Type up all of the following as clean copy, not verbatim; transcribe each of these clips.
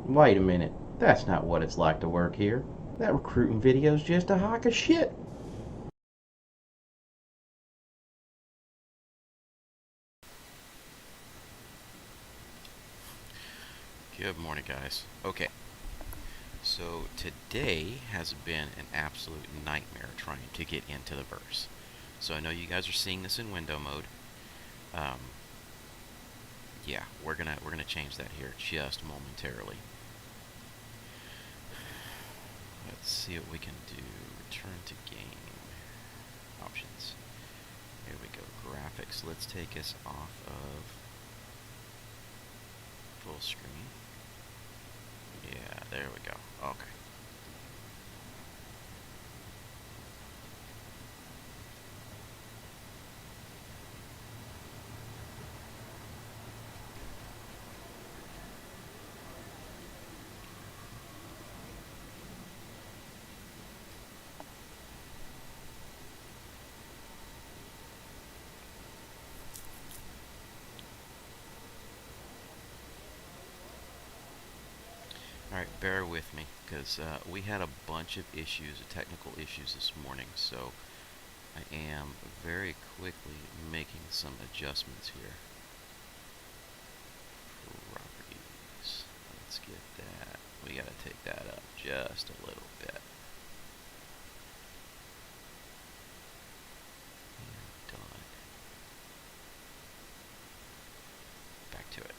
Wait a minute. That's not what it's like to work here. That recruiting video's just a hunk of shit. Good morning, guys. Okay, so today has been an absolute nightmare trying to get into the verse. So I know you guys are seeing this in window mode. Um, yeah, we're gonna change that here just momentarily. Let's see what we can do. Return to game options. Here we go. Graphics. Let's take us off of full screen. Yeah, there we go. Okay. Alright, bear with me, because we had a bunch of issues, technical issues this morning, so I am very quickly making some adjustments here. Properties. Let's get that. We gotta take that up just a little bit. And done. Back to it.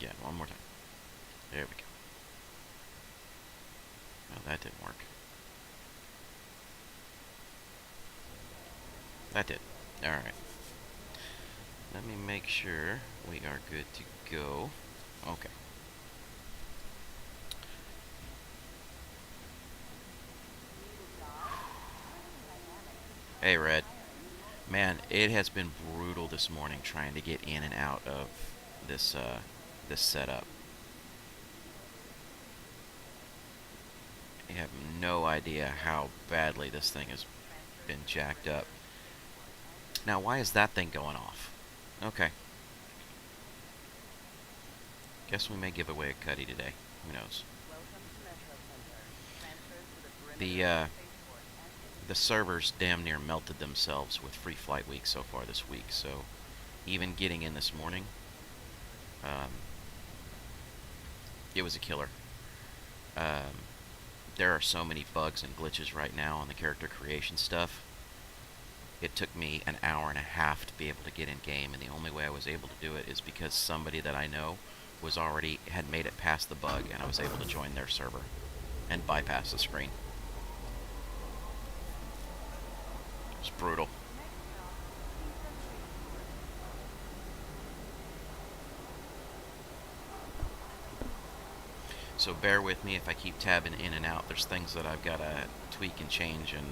Yeah, one more time. There we go. Oh, that didn't work. That did. Alright. Let me make sure we are good to go. Okay. Hey, Red. Man, it has been brutal this morning trying to get in and out of this this setup. I have no idea how badly this thing has been jacked up. Now, why is that thing going off? Okay. Guess we may give away a cutty today. Who knows? The the servers damn near melted themselves with free flight week so far this week. So even getting in this morning, um, it was a killer. Um, there are so many bugs and glitches right now on the character creation stuff. It took me an hour and a half to be able to get in game, and the only way I was able to do it is because somebody that I know had made it past the bug, and I was able to join their server and bypass the screen. It's brutal. So bear with me if I keep tabbing in and out. There's things that I've got to tweak and change and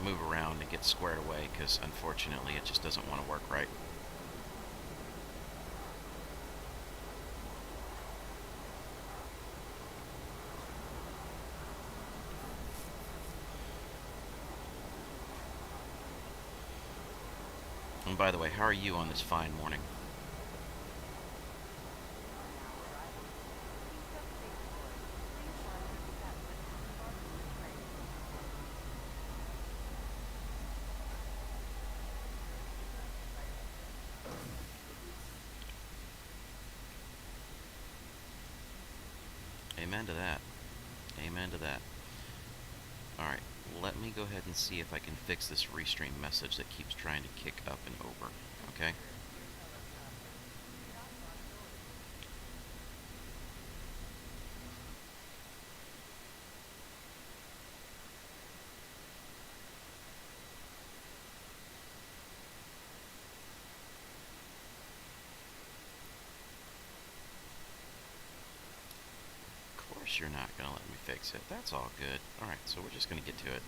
move around and get squared away, because unfortunately it just doesn't want to work right. And by the way, how are you on this fine morning? Amen to that. Amen to that. Alright, let me go ahead and see if I can fix this restream message that keeps trying to kick up and over. Okay? Of course you're not going to let me fix it. That's all good. Alright, so we're just going to get to it.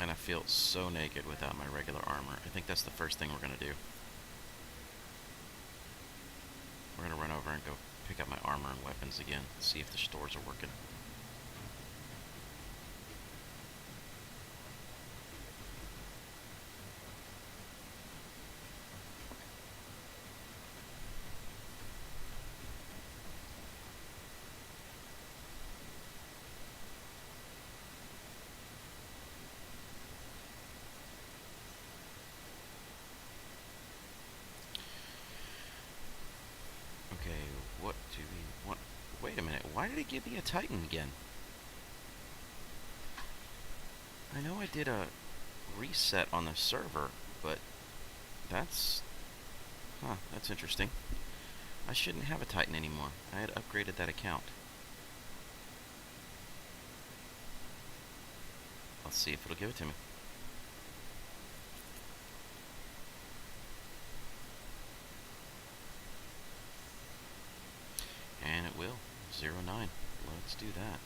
And I feel so naked without my regular armor. I think that's the first thing we're going to do. We're going to run over and go pick up my armor and weapons again, see if the stores are working. did it give me a Titan again? I know I did a reset on the server, but that's... Huh, that's interesting. I shouldn't have a Titan anymore. I had upgraded that account. Let's see if it'll give it to me. And it will. 09. Let's do that.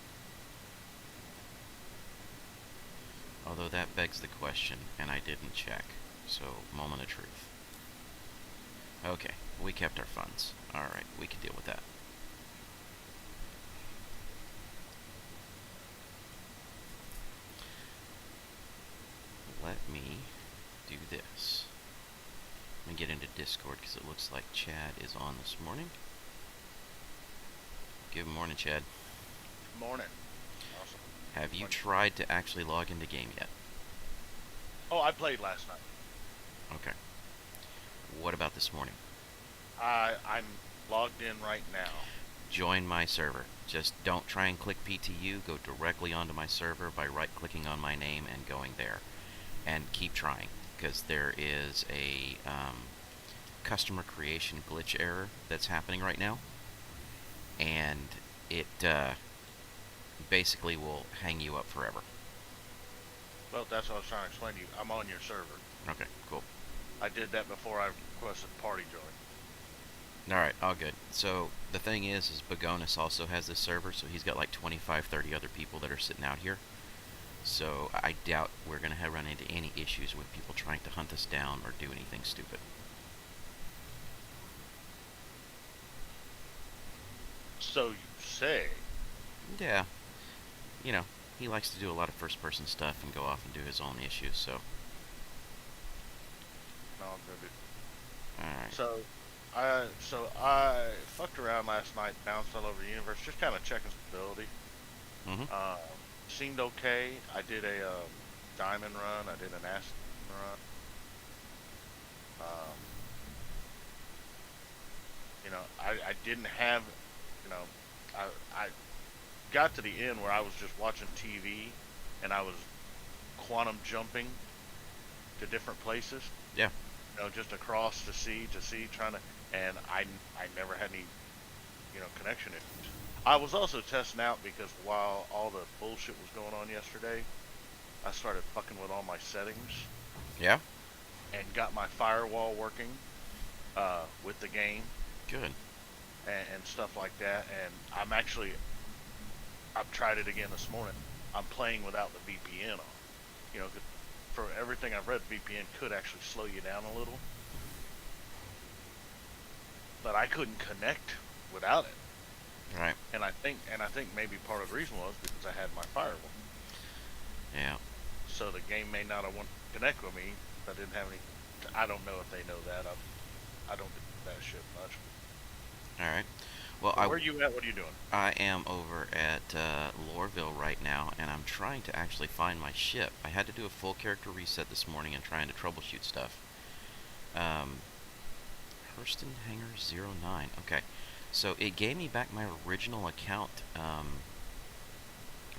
Although that begs the question, and I didn't check. So, moment of truth. Okay, we kept our funds. Alright, we can deal with that. Let me do this. Let me get into Discord because it looks like Chad is on this morning. Good morning, Chad. Good morning. Awesome. Have you tried to actually log into game yet? Oh, I played last night. Okay. What about this morning? I'm logged in right now. Join my server. Just don't try and click PTU. Go directly onto my server by right-clicking on my name and going there. And keep trying, because there is a customer creation glitch error that's happening right now. And it basically will hang you up forever. Well, that's what I was trying to explain to you. I'm on your server. Okay, cool. I did that before I requested party join. Alright, all good. So, the thing is Bagonis also has this server, so he's got like 25, 30 other people that are sitting out here. So, I doubt we're going to run into any issues with people trying to hunt us down or do anything stupid. So you say? Yeah. You know, he likes to do a lot of first-person stuff and go off and do his own issues, so... No, I'm gonna do. Alright. So I fucked around last night, bounced all over the universe, just kind of checking stability. Mm-hmm. Seemed okay. I did a diamond run. I did an acid run. I didn't have, I got to the end where I was just watching TV, and I was quantum jumping to different places. Yeah. Just across the sea to sea, trying to, and I never had any, connection issues. I was also testing out because while all the bullshit was going on yesterday, I started fucking with all my settings. Yeah? And got my firewall working with the game. Good. And stuff like that. And I've tried it again this morning. I'm playing without the VPN on. For everything I've read, VPN could actually slow you down a little. But I couldn't connect without it. Right. And I think maybe part of the reason was because I had my firewall. Yeah. So the game may not have wanted to connect with me. I didn't have any. I don't know if they know that. I don't do that shit much. All right. Well, where are you at? What are you doing? I am over at Loreville right now, and I'm trying to actually find my ship. I had to do a full character reset this morning and trying to troubleshoot stuff. Hurston Hangar 09. Okay. So it gave me back my original account,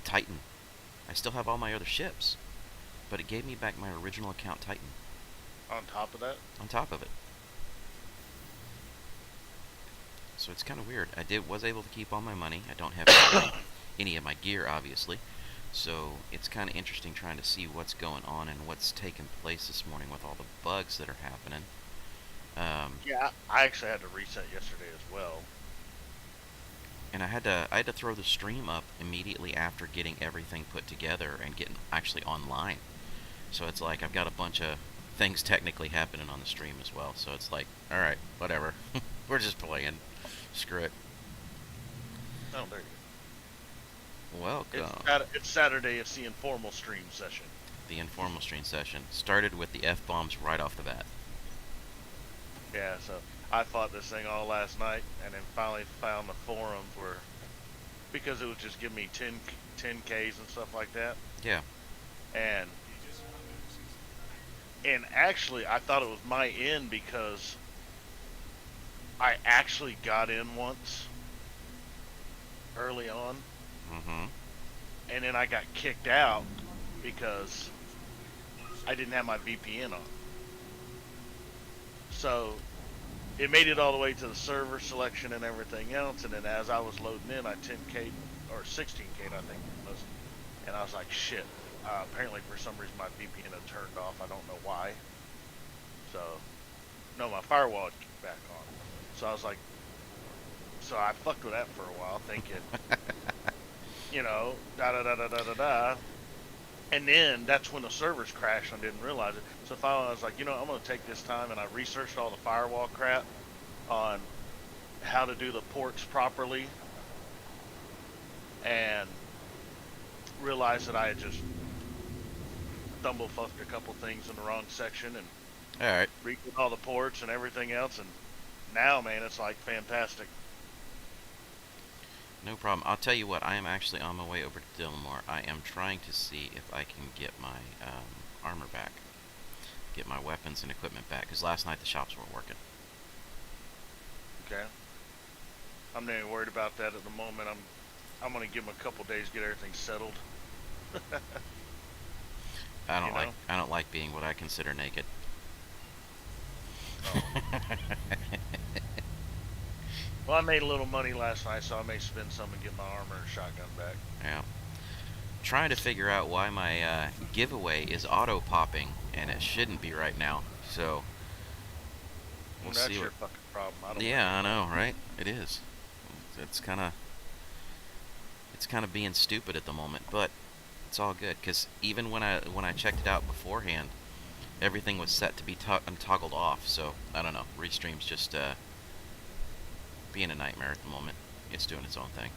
Titan. I still have all my other ships, but it gave me back my original account, Titan. On top of that? On top of it. So it's kind of weird. I was able to keep all my money. I don't have any of my gear, obviously. So it's kind of interesting trying to see what's going on and what's taking place this morning with all the bugs that are happening. Yeah, I actually had to reset yesterday as well. And I had to throw the stream up immediately after getting everything put together and getting actually online. So it's like I've got a bunch of things technically happening on the stream as well. So it's like, all right, whatever. We're just playing. Screw it. Oh, there you go. Welcome. It's Saturday. It's the informal stream session. The informal stream session started with the F-bombs right off the bat. Yeah, so I fought this thing all last night, and then finally found the forums where, because it was just giving me 10Ks and stuff like that. Yeah. And actually, I thought it was my end because I actually got in once early on, Mm-hmm. and then I got kicked out because I didn't have my VPN on. So it made it all the way to the server selection and everything else, and then as I was loading in, I 10K or 16K, I think it was, and I was like, shit. Apparently, for some reason, my VPN had turned off. I don't know why. So, no, my firewall had kicked back on. So I was like, so I fucked with that for a while, thinking, da da da da da da da. And then that's when the servers crashed. And I didn't realize it. So finally, I was like, I'm gonna take this time, and I researched all the firewall crap on how to do the ports properly, and realized that I had just stumble fucked a couple things in the wrong section and All right. redid all the ports and everything else. And now, man, it's like fantastic. No problem. I'll tell you what. I am actually on my way over to Dillamore. I am trying to see if I can get my armor back, get my weapons and equipment back. Because last night the shops weren't working. Okay. I'm not even worried about that at the moment. I'm gonna give them a couple days to get everything settled. I don't like being what I consider naked. Oh. Well, I made a little money last night, so I may spend some and get my armor and shotgun back. Yeah. Trying to figure out why my giveaway is auto popping, and it shouldn't be right now. So we'll That's see. your fucking problem. I don't Yeah, I know, right? It is. It's kind of being stupid at the moment, but it's all good. Cause even when I checked it out beforehand, everything was set to be toggled off. So I don't know. Restream's just being a nightmare at the moment. It's doing its own thing.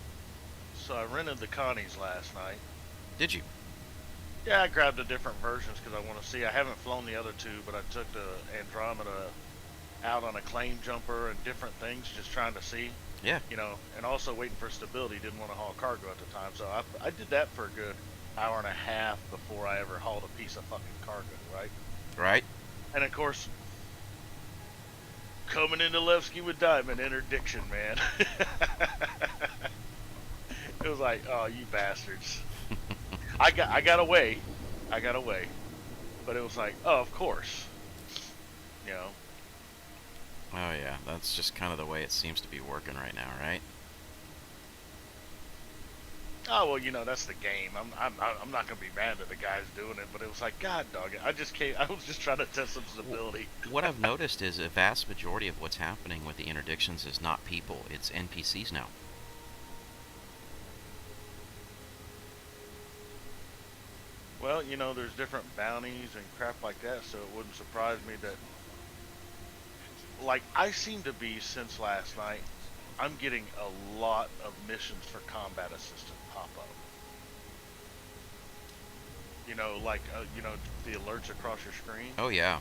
So I rented the Connies last night. Did you? Yeah, I grabbed the different versions because I want to see. I haven't flown the other two, but I took the Andromeda out on a claim jumper and different things, just trying to see. Yeah. And also waiting for stability. Didn't want to haul cargo at the time, so I did that for a good hour and a half before I ever hauled a piece of fucking cargo, right? Right. And of course, coming into Levski with Diamond interdiction, man. It was like, oh, you bastards. I got away, but it was like, oh, of course, Oh yeah, that's just kind of the way it seems to be working right now, right? Oh well, that's the game. I'm not gonna be mad at the guys doing it, but it was like, God dog it. I was just trying to test some stability. What I've noticed is a vast majority of what's happening with the interdictions is not people, it's NPCs now. Well, there's different bounties and crap like that, so it wouldn't surprise me that. Like, I seem to be, since last night, I'm getting a lot of missions for combat assistant pop up. The alerts across your screen. Oh yeah.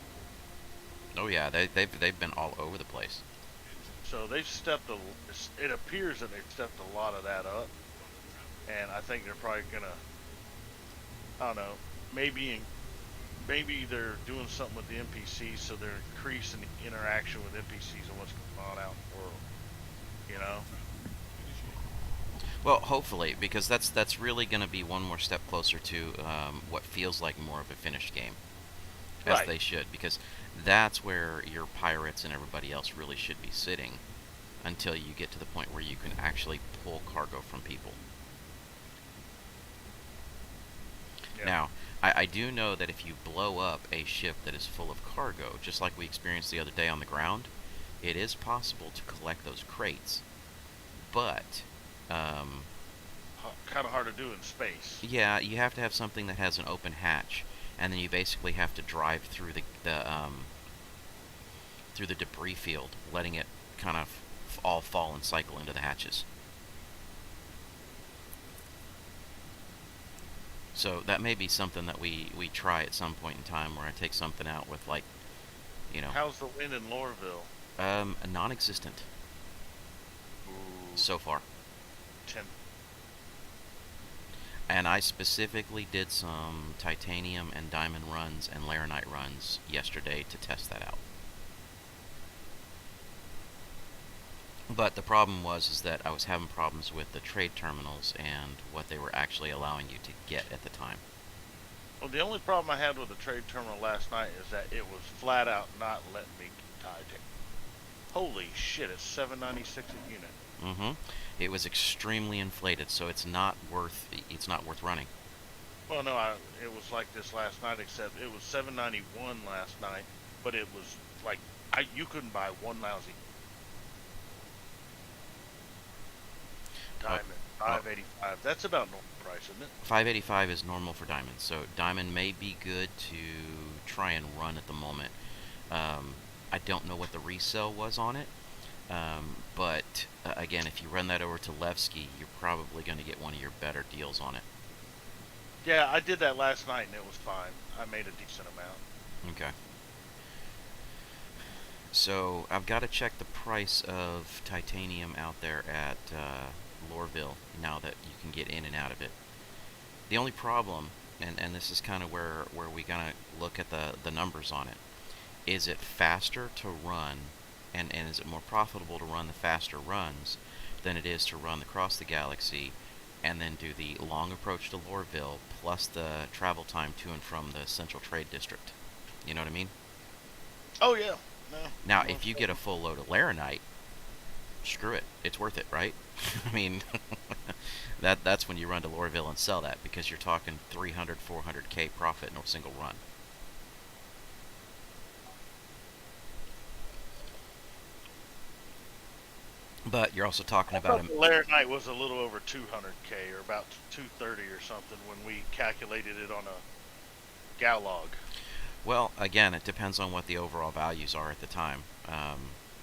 Oh yeah, they've been all over the place. So it appears that they've stepped a lot of that up, and I think they're probably gonna, I don't know, maybe they're doing something with the NPCs, so they're increasing the interaction with NPCs and what's going on out in the world. Well, hopefully, because that's really going to be one more step closer to what feels like more of a finished game, as Right. they should, because that's where your pirates and everybody else really should be sitting until you get to the point where you can actually pull cargo from people. Yeah. Now, I do know that if you blow up a ship that is full of cargo, just like we experienced the other day on the ground, it is possible to collect those crates. But, kind of hard to do in space. yeah, you have to have something that has an open hatch, and then you basically have to drive through through the debris field, letting it kind of all fall and cycle into the hatches. So that may be something that we try at some point in time, where I take something out with, like, How's the wind in Lorville? non-existent Ooh, so far. 10. And I specifically did some titanium and diamond runs and laranite runs yesterday to test that out. But the problem is that I was having problems with the trade terminals and what they were actually allowing you to get at the time. Well, the only problem I had with the trade terminal last night is that it was flat out not letting me get titanium. Holy shit! It's 796 a unit. Mm-hmm. It was extremely inflated, so it's not worth running. Well, no, it was like this last night, except it was 791 last night, but it was like you couldn't buy one lousy Well, diamond. well, 585. That's about normal price, isn't it? 585 is normal for diamonds, so diamond may be good to try and run at the moment. I don't know what the resale was on it, but again, if you run that over to Levski, you're probably going to get one of your better deals on it. Yeah, I did that last night and it was fine. I made a decent amount. Okay. So I've got to check the price of titanium out there at Lorville now that you can get in and out of it. The only problem, and this is kind of where we gotta look at the numbers on it, is it faster to run, and is it more profitable to run the faster runs than it is to run across the galaxy and then do the long approach to Lorville plus the travel time to and from the Central Trade District? You know what I mean? Oh yeah, no. Now, if you get a full load of Laranite, screw it. It's worth it, right? I mean, that's when you run to Lorville and sell that because you're talking 300, 400K profit in a single run. But you're also talking I about thought the Laranite was a little over 200K or about 230 or something when we calculated it on a Galog. well, again, it depends on what the overall values are at the time.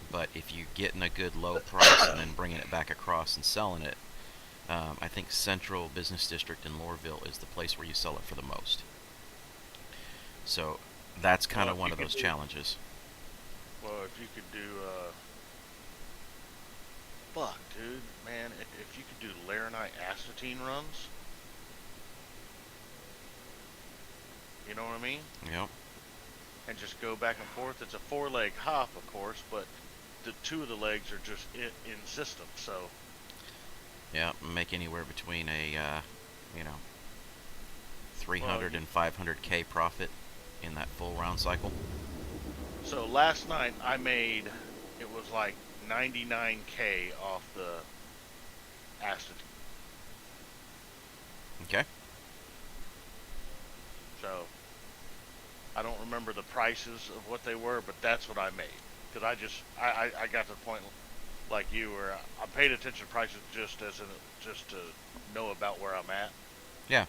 But if you're getting a good low price and then bringing it back across and selling it, I think Central Business District in Lorville is the place where you sell it for the most. So that's kind Well, of if one you of could those do, challenges. well, if you could do, fuck, dude, man, if you could do Laranite astatine runs, you know what I mean? Yep. And just go back and forth. It's a four-leg hop, of course, but the two of the legs are just in system. So, Yeah, make anywhere between a you know well, 300 and 500K profit in that full round cycle. so last night I made it was like 99K off the astatine. Okay. So I don't remember the prices of what they were, but that's what I made. Because I got to the point like you where I paid attention to prices just to know about where I'm at. Yeah.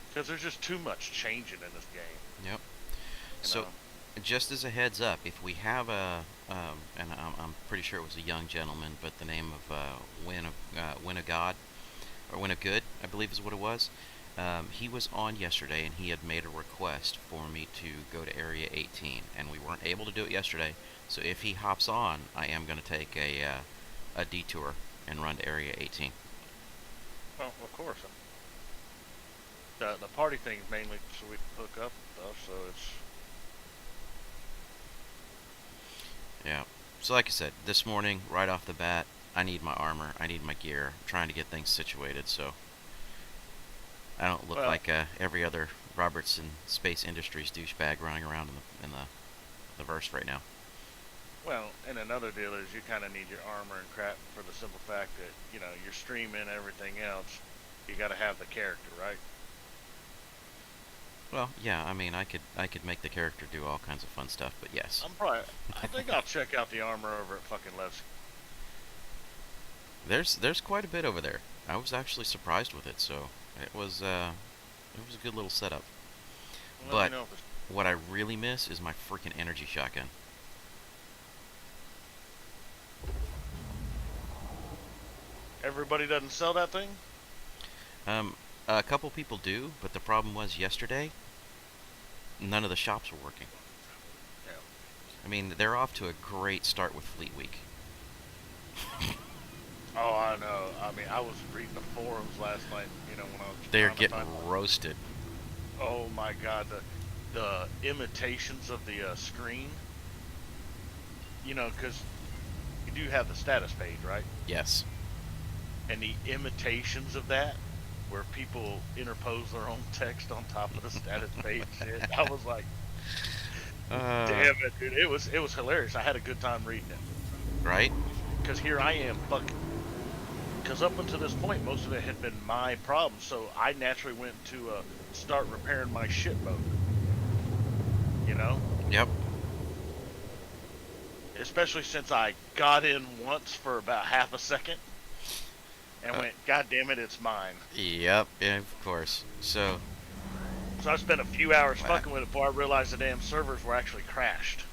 Because there's just too much changing in this game, Yep. you So, know. just as a heads up, if we have and I'm pretty sure it was a young gentleman, but the name of Win of God or Win of Good, I believe is what it was. He was on yesterday, and he had made a request for me to go to Area 18, and we weren't able to do it yesterday. So if he hops on, I am going to take a detour and run to Area 18. Well, of course. The party thing is mainly so we can hook up and stuff. So it's Yeah. So like I said, this morning, right off the bat, I need my armor, I need my gear. I'm trying to get things situated so I don't look well, like every other Robertson Space Industries douchebag running around in the verse right now. well, and another deal is you kind of need your armor and crap for the simple fact that you're streaming everything else. You got to have the character, right? Well, yeah, I mean, I could make the character do all kinds of fun stuff, but yes. I think I'll check out the armor over at fucking Lev's. There's quite a bit over there. I was actually surprised with it, so it was a good little setup. Let me But know if it's, what I really miss is my freaking energy shotgun. everybody doesn't sell that thing. Um, a couple people do, but the problem was yesterday, none of the shops were working. Yeah. I mean, they're off to a great start with Fleet Week. Oh, I know. I mean, I was reading the forums last night. When I was They're trying to getting find. roasted. Oh my God, the imitations of the screen. Because you do have the status page, right? Yes. And the imitations of that, where people interpose their own text on top of the status page shit. I was like, Uh, damn it, dude. It was hilarious. I had a good time reading it. right? Because here I am, because up until this point, most of it had been my problem. So I naturally went to start repairing my shit mode. You know, Yep. especially since I got in once for about half a second and Uh, went, God damn it, it's mine. yep. Yeah, of course. So, So I spent a few hours uh, fucking with it before I realized the damn servers were actually crashed.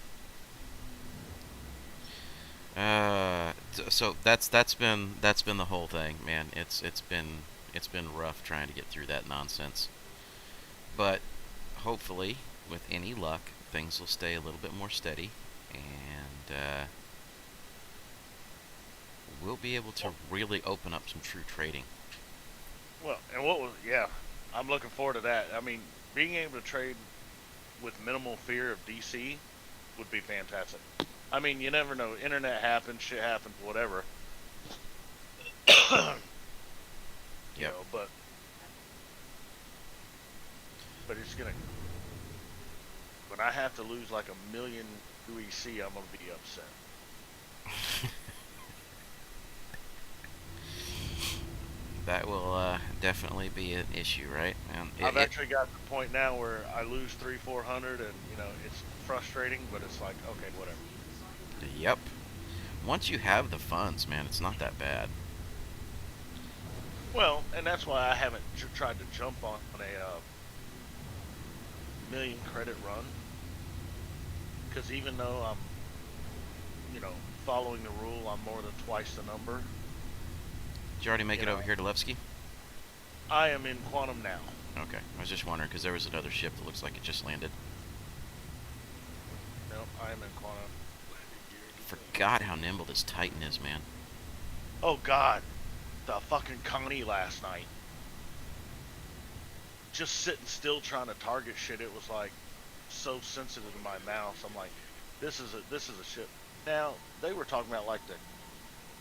so that's been the whole thing, man. It's been rough trying to get through that nonsense. But hopefully, with any luck, things will stay a little bit more steady, and we'll be able to really open up some true trading. Well, and what was, yeah, I'm looking forward to that. I mean, being able to trade with minimal fear of DC would be fantastic. I mean, you never know. Internet happens, shit happens, whatever. You Yep. know, but it's gonna, when I have to lose like a million UEC, I'm gonna be upset. That will definitely be an issue, right? And I've actually got to the point now where I lose 300-400, and you know it's frustrating, but it's like, okay, whatever. yep. Once you have the funds, man, it's not that bad. Well, and that's why I haven't tried to jump on a million credit run, because even though I'm, you know, following the rule, I'm more than twice the number. Did you already make You it know, over here to Levski? I am in quantum now. Okay. I was just wondering because there was another ship that looks like it just landed. No, I am in quantum. Forgot how nimble this Titan is, man. Oh God, the fucking Connie last night. Just sitting still trying to target shit. It was like so sensitive to my mouse. I'm like, this is a ship. Now they were talking about like the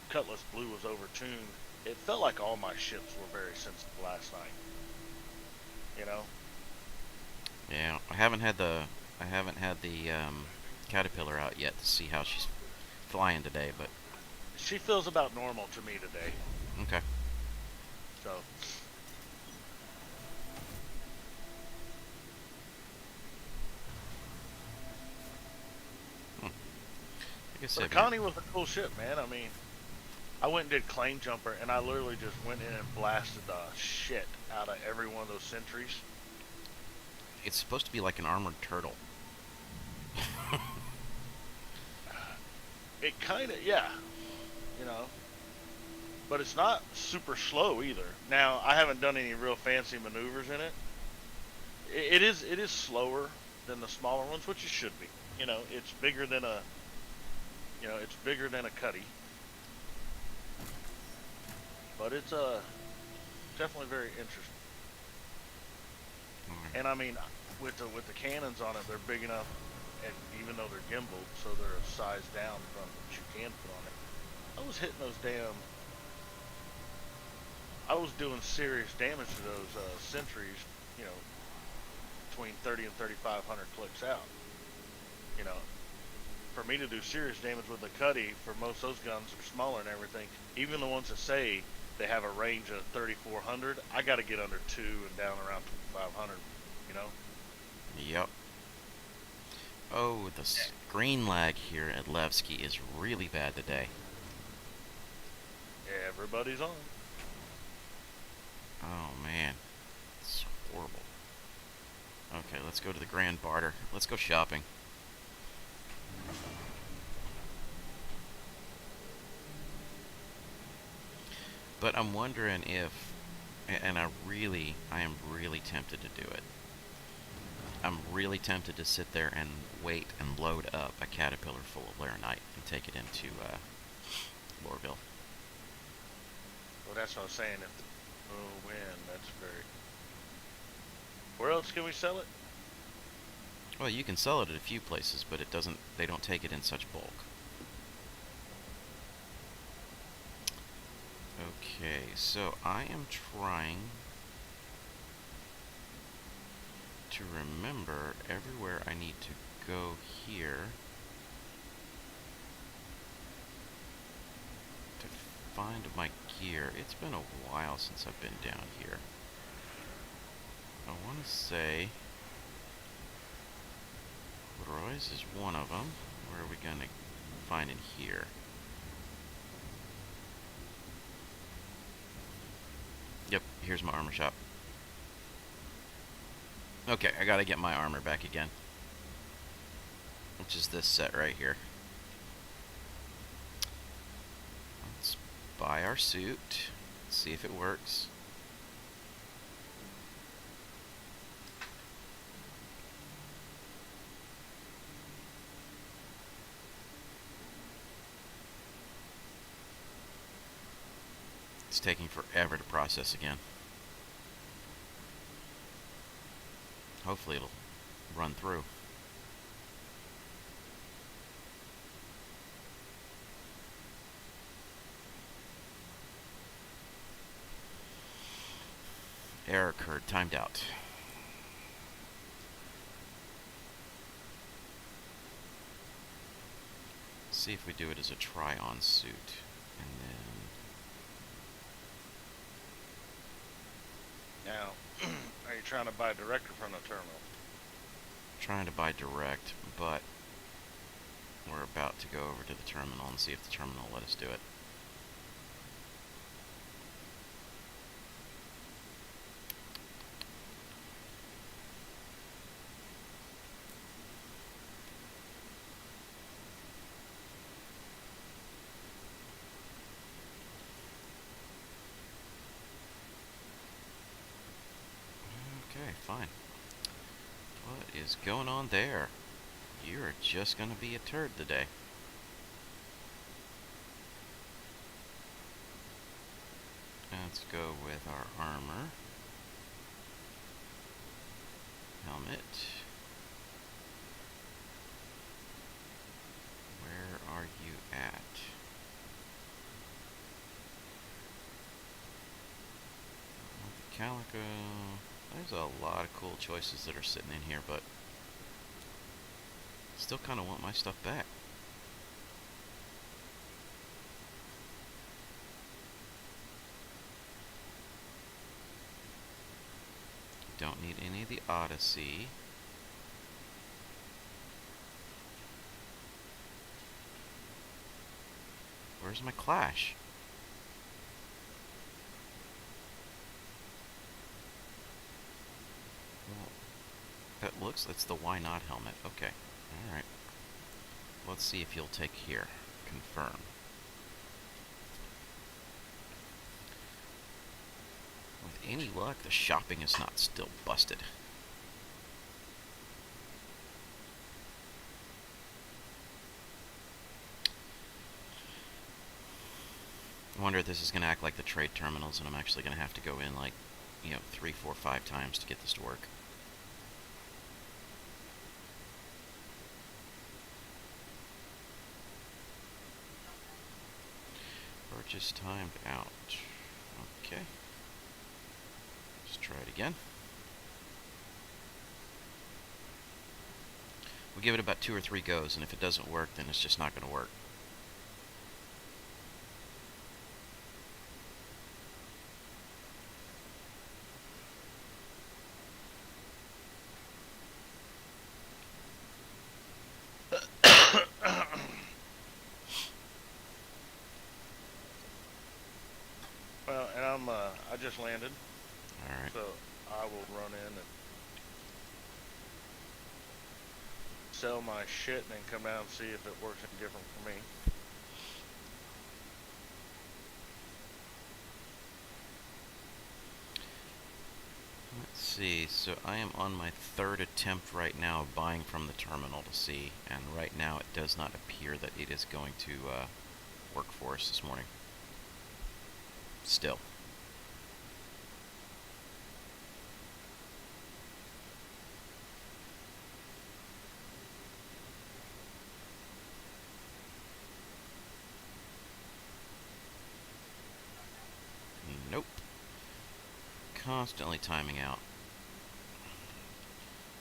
Cutlass Blue was overtuned. It felt like all my ships were very sensitive last night. You know? Yeah, I haven't had the Caterpillar out yet to see how she's flying today, but She feels about normal to me today. okay. So Hmm. Like I but said, man. Connie was a cool ship, man. I mean, I went and did Claim Jumper, and I literally just went in and blasted the shit out of every one of those sentries. It's supposed to be like an armored turtle. It kind of, yeah, you know, but it's not super slow either. Now, I haven't done any real fancy maneuvers in it. It is slower than the smaller ones, which it should be. You know, it's bigger than a, it's bigger than a Cuddy, but it's definitely very interesting. And I mean, with the cannons on it, they're big enough, and even though they're gimbaled, so they're a size down from what you can put on it. I was hitting those damn. I was doing serious damage to those sentries, you know, between 30 and 3,500 clicks out. You know, for me to do serious damage with the Cuddy, for most of those guns are smaller and everything. Even the ones that say they have a range of 3,400, I got to get under 2 and down around 2,500. You know. Yep. Oh, the screen lag here at Levski is really bad today. Everybody's on. Oh man, it's horrible. Okay, let's go to the Grand Barter. Let's go shopping. But I'm wondering if, and I am really tempted to do it. I'm really tempted to sit there and wait and load up a Caterpillar full of Laranite and take it into Lorville. Well, that's what I was saying. If the win, that's very. Where else can we sell it? Well, you can sell it at a few places, but it doesn't. They don't take it in such bulk. Okay, so I am trying to remember everywhere I need to go here to find my gear. It's been a while since I've been down here. I want to say Roy's is one of them. Where are we going to find it here? Yep, here's my armor shop. Okay, I gotta get my armor back again. Which is this set right here. Let's buy our suit. See if it works. It's taking forever to process again. Hopefully it'll run through. Error occurred. Timed out. See if we do it as a try-on suit. And then... Now, are you trying to buy direct or from the terminal? Trying to buy direct, but we're about to go over to the terminal and see if the terminal will let us do it. Okay, fine. What is going on there? You're just gonna be a turd today. Let's go with our armor. Helmet. Where are you at? The calico. There's a lot of cool choices that are sitting in here, but still kind of want my stuff back. Don't need any of the Odyssey. Where's my Clash? Well, that's the why not helmet. Okay. Alright. Let's see if you'll take here. Confirm. With any luck, the shopping is not still busted. I wonder if this is going to act like the trade terminals and I'm actually going to have to go in like, 3, 4, 5 times to get this to work. Purchase timed out. Okay. Let's try it again. We'll give it about 2 or 3 goes, and if it doesn't work, then it's just not going to work. Well, and I just landed, Alright. so I will run in and sell my shit and then come down and see if it works any different for me. Let's see, so I am on my 3rd attempt right now of buying from the terminal to see, and right now it does not appear that it is going to work for us this morning. Still. constantly timing out.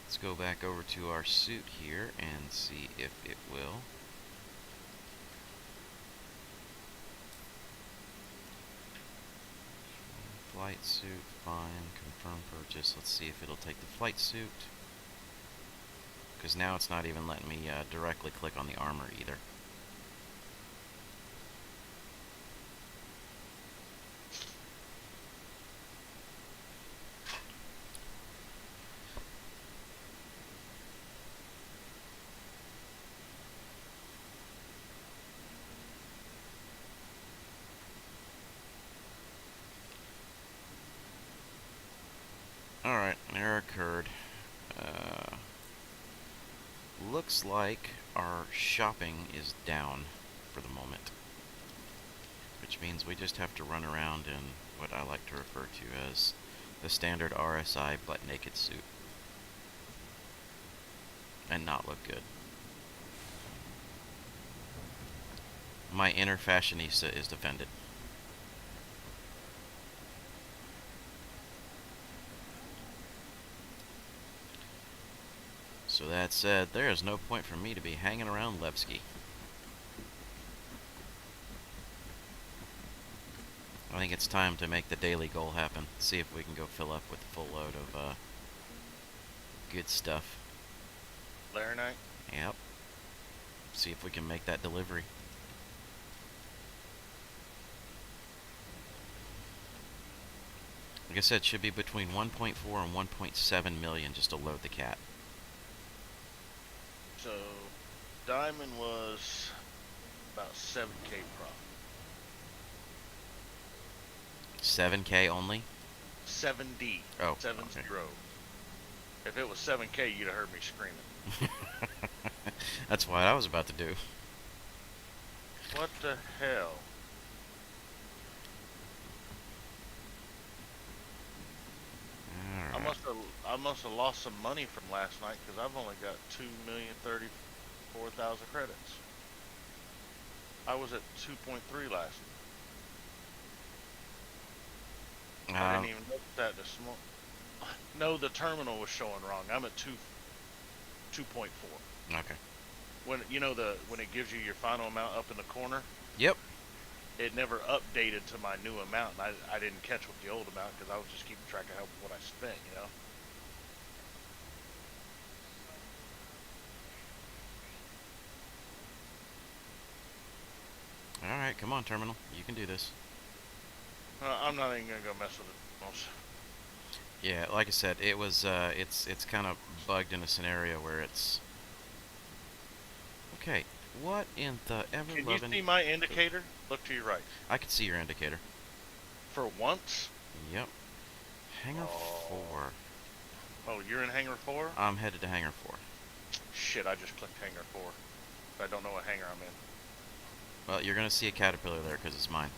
Let's go back over to our suit here and see if it will. Flight suit, fine. Confirm purchase. Let's see if it'll take the flight suit. Because now it's not even letting me directly click on the armor either. Alright, error occurred. Looks like our shopping is down for the moment. Which means we just have to run around in what I like to refer to as the standard RSI butt-naked suit. And not look good. My inner fashionista is offended. So that said, there is no point for me to be hanging around Levski. I think it's time to make the daily goal happen. See if we can go fill up with a full load of good stuff. Laranite? Yep. See if we can make that delivery. Like I said, it should be between 1.4 and 1.7 million just to load the cat. So, Diamond was about 7K profit. 7K only? 7D. Oh, 70. okay. If it was 7K, you'd have heard me screaming. That's what I was about to do. What the hell? Alright. I must have lost some money from last night because I've only got 2,034,000 credits. I was at 2.3 last night. I didn't even look at that this morning. No, the terminal was showing wrong. I'm at 2.4. Okay. When when it gives you your final amount up in the corner, Yep. it never updated to my new amount, and I didn't catch what the old amount because I was just keeping track of what I spent, Alright, come on, Terminal. You can do this. I'm not even gonna go mess with it. Almost. Yeah, like I said, it was, it's kind of bugged in a scenario where it's... Okay, what in the ever-loving... Can you see my indicator? Look to your right. I can see your indicator. For once? Yep. Hangar 4. Oh, you're in Hangar 4? I'm headed to Hangar 4. Shit, I just clicked Hangar 4. I don't know what hangar I'm in. Well, you're gonna see a caterpillar there because it's mine.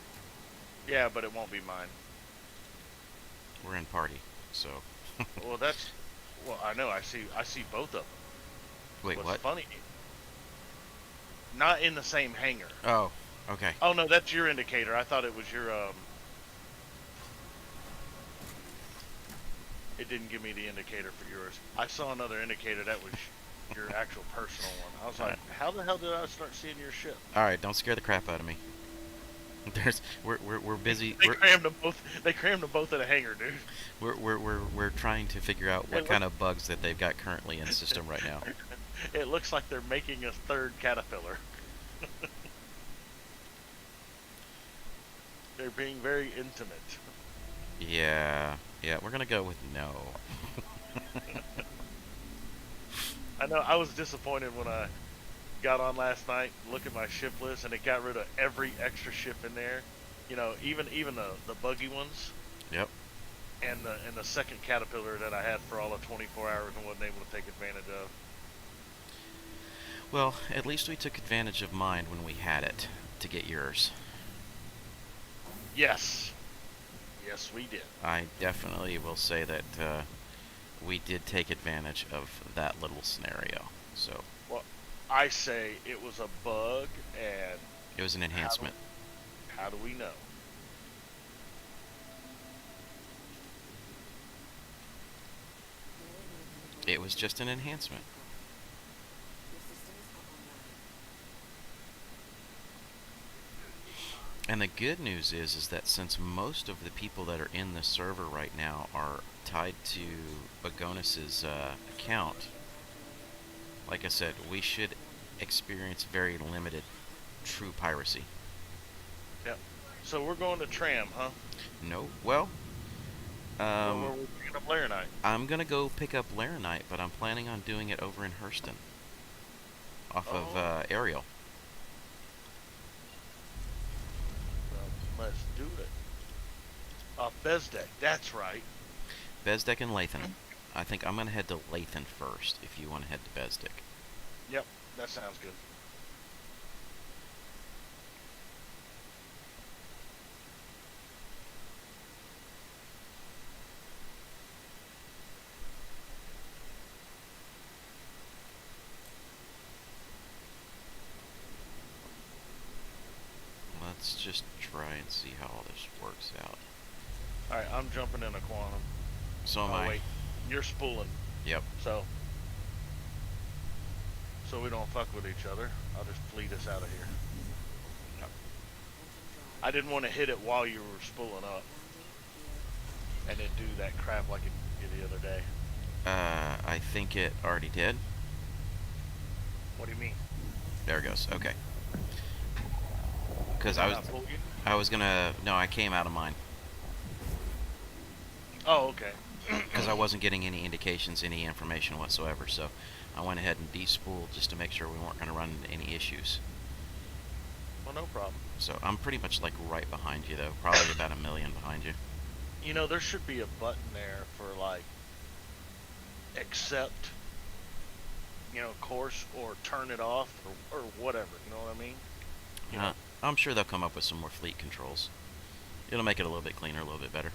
Yeah, but it won't be mine. We're in party, so... Well, well, I know, I see both of them. Wait, What's what? funny... Not in the same hangar. Oh, okay. Oh, no, that's your indicator. I thought it was your, It didn't give me the indicator for yours. I saw another indicator that was your actual personal one. I was like, how the hell did I start seeing your ship? Alright, don't scare the crap out of me. We're busy. They crammed them both. They crammed them both in a hangar, dude. We're trying to figure out what kind of bugs that they've got currently in the system right now. It looks like they're making a third caterpillar. They're being very intimate. Yeah, we're gonna go with no. I know. I was disappointed when I got on last night, look at my ship list, and it got rid of every extra ship in there. Even the buggy ones. Yep. And the second caterpillar that I had for all of 24 hours and wasn't able to take advantage of. Well, at least we took advantage of mine when we had it to get yours. Yes. Yes, we did. I definitely will say that we did take advantage of that little scenario. So. Well, I say it was a bug, and it was an enhancement. How do we know? It was just an enhancement. And the good news is that since most of the people that are in the server right now are tied to Bagonus's account, like I said, we should experience very limited true piracy. Yep. So we're going to Tram, huh? No, well, Where we're picking up Laranite. I'm gonna go pick up Laranite, but I'm planning on doing it over in Hurston, off of Oh, Ariel. well, let's do it. Bezdek, that's right. Bezdek and Lathan. I think I'm gonna head to Lathan first, if you want to head to Bezdek. Yep, that sounds good. Let's just try and see how all this works out. Alright, I'm jumping in a quantum. So am Oh, I. wait. You're spooling. Yep. So we don't fuck with each other. I'll just fleet us out of here. Yep. I didn't want to hit it while you were spooling up. And then do that crap like it did the other day. I think it already did. What do you mean? There it goes. Okay. Because Did not pull you? I was gonna. No, I came out of mine. Oh, okay. Because I wasn't getting any indications, any information whatsoever. So I went ahead and despooled just to make sure we weren't going to run into any issues. Well, no problem. So I'm pretty much like right behind you, though. Probably about a million behind you. You know, there should be a button there for like accept, course or turn it off or whatever. You know what I mean? You know, I'm sure they'll come up with some more fleet controls. It'll make it a little bit cleaner, a little bit better.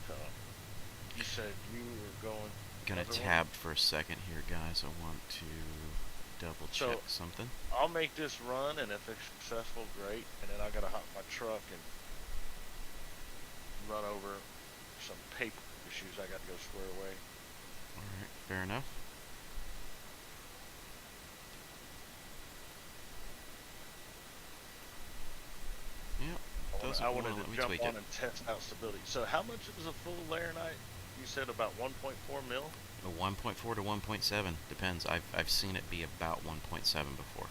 so you said you were going. Gonna other tab for a second here, guys. I want to double check So- something. I'll make this run, and if it's successful, great. And then I gotta hop my truck and run over some paper issues I got to go square away. Alright, fair enough. Yep. Doesn't I wanted wanna let to me jump tweak on it. and test out stability. So how much is a full Laranite? You said about 1.4 mil? A 1.4 to 1.7 depends. I've seen it be about 1.7 before.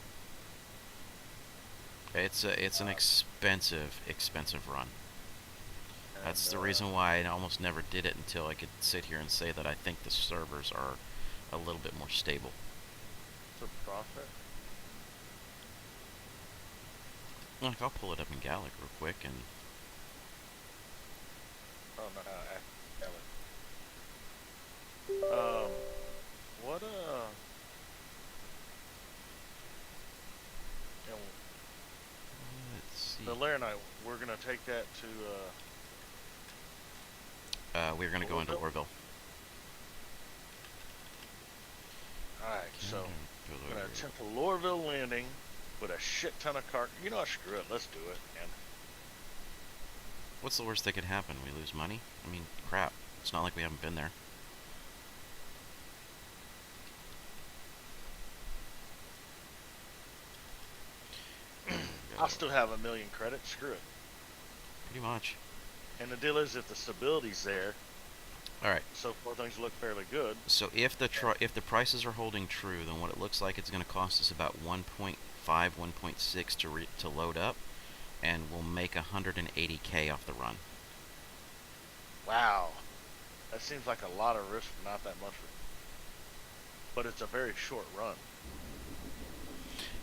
It's an expensive run. That's And, the reason why I almost never did it until I could sit here and say that I think the servers are a little bit more stable. it's a profit. Like, I'll pull it up in Gallic real quick and Oh no, what you know, let's see. the Laranite, we're gonna take that to We're gonna go into Orville? Orville. Alright, so Go we're gonna over. attempt a Lorville landing with a shit ton of cart. You know what, screw it, let's do it, man. What's the worst that could happen? We lose money? I mean, crap. It's not like we haven't been there. I'll still have 1,000,000 credits, screw it. Pretty much. And the deal is, if the stability's there, Alright, so far things look fairly good. so if the prices are holding true, then what it looks like it's going to cost us about 1.5, 1.6 to load up, and we'll make 180k off the run. Wow. That seems like a lot of risk for not that much. But it's a very short run.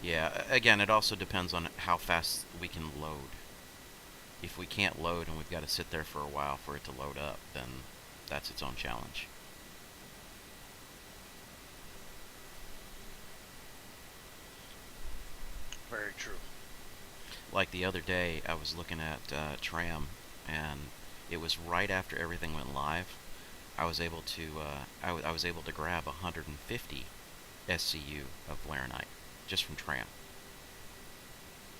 Yeah, again, it also depends on how fast we can load. If we can't load and we've got to sit there for a while for it to load up, then that's its own challenge. Very true. Like the other day, I was looking at Tram, and it was right after everything went live. I was able to I was able to grab 150 SCU of Laranite. just from tram.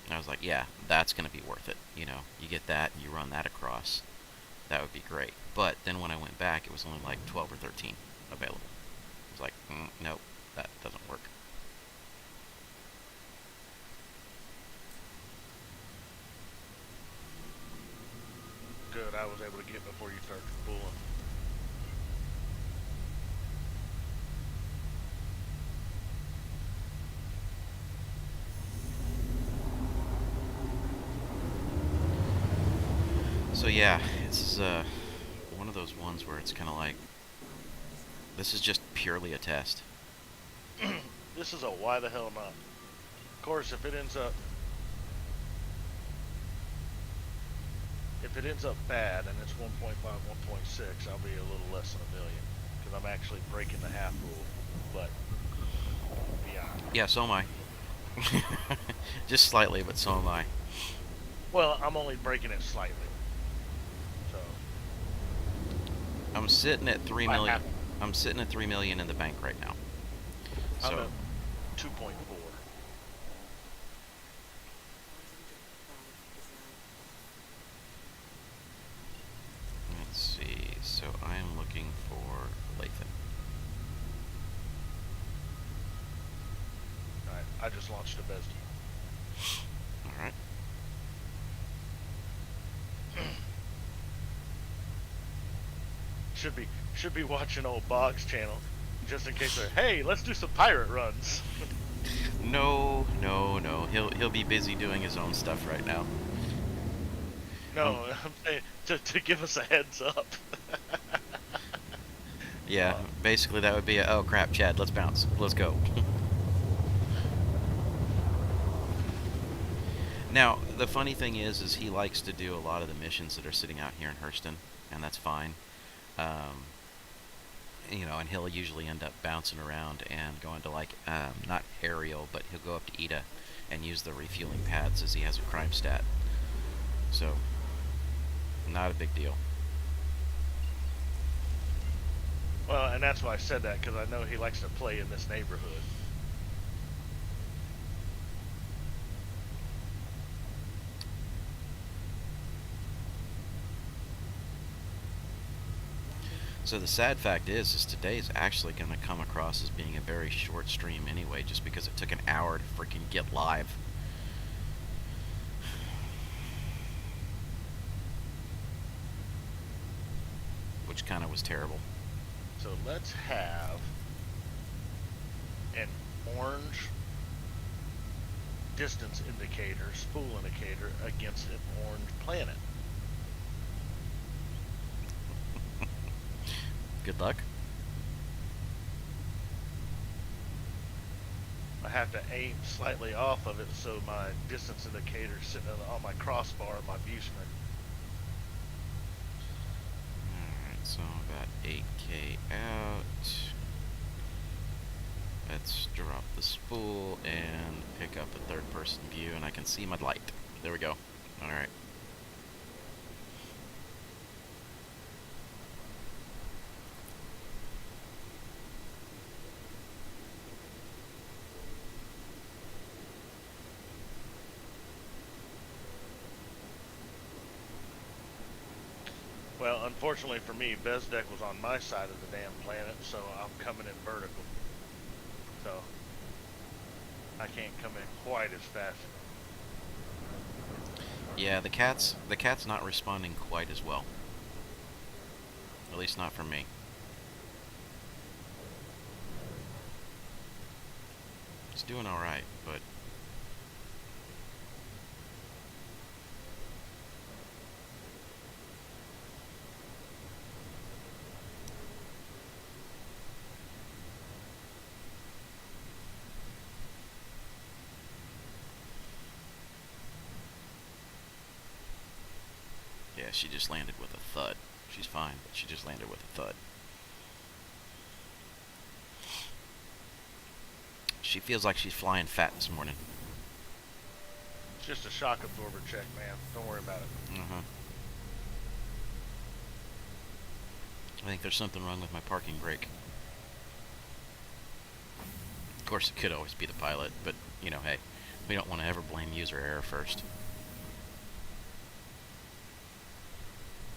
And I was like, yeah, that's going to be worth it. You know, you get that and you run that across. That would be great. But then when I went back, it was only like 12 or 13 available. I was like, nope, that doesn't work. Good, I was able to get before you started pulling. So yeah, this is one of those ones where it's kind of like, this is just purely a test. This is a why the hell not. Of course, if it ends up bad and it's 1.5, 1.6, I'll be a little less than $1 million because I'm actually breaking the half rule. But beyond. Yeah, so am I. Just slightly, but so am I. Well, I'm only breaking it slightly. So I'm sitting at 3 million. I'm sitting at 3 million in the bank right now. I'm So at 2.4. let's see. So I am looking for Lathan. Alright, I just launched a Bethesda. All right. Should be watching old Boggs channel just in case they're, hey, let's do some pirate runs. No. He'll be busy doing his own stuff right now. No, I'm saying to give us a heads up. Yeah, basically that would be oh crap, Chad, let's bounce. Let's go. Now, the funny thing is he likes to do a lot of the missions that are sitting out here in Hurston, and that's fine. You know, and he'll usually end up bouncing around and going to like, not aerial, but he'll go up to Ida and use the refueling pads as he has a crime stat. So, not a big deal. Well, and that's why I said that, because I know he likes to play in this neighborhood. So the sad fact is today's actually going to come across as being a very short stream anyway, just because it took an hour to freaking get live. Which kind of was terrible. So let's have an orange distance indicator, spool indicator, against an orange planet. Good luck. I have to aim slightly off of it so my distance indicator is sitting on my crossbar of my view screen. Alright, so about 8K out. Let's drop the spool and pick up a third person view, and I can see my light. There we go. Alright. Well, unfortunately for me, Bezdek was on my side of the damn planet, so I'm coming in vertical. So I can't come in quite as fast. Yeah, the cat's not responding quite as well. At least not for me. It's doing alright, but yeah, she just landed with a thud. She's fine, but she just landed with a thud. She feels like she's flying fat this morning. It's just a shock absorber check, man. Don't worry about it. I think there's something wrong with my parking brake. course, it could always be the pilot, but, you know, hey, we don't want to ever blame user error first.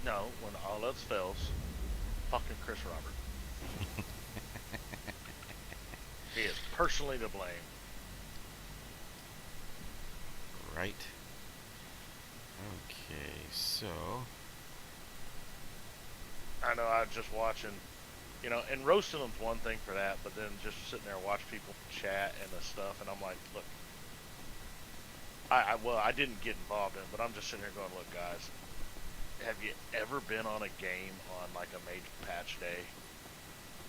No, when all else fails, fucking Chris Robert. He is personally to blame. Right. Okay, so... I know I was just watching, and roasting them's one thing for that, but then just sitting there and watch people chat and the stuff, and I'm like, look, I didn't get involved in it, but I'm just sitting here going, look, guys, have you ever been on a game on like a major patch day?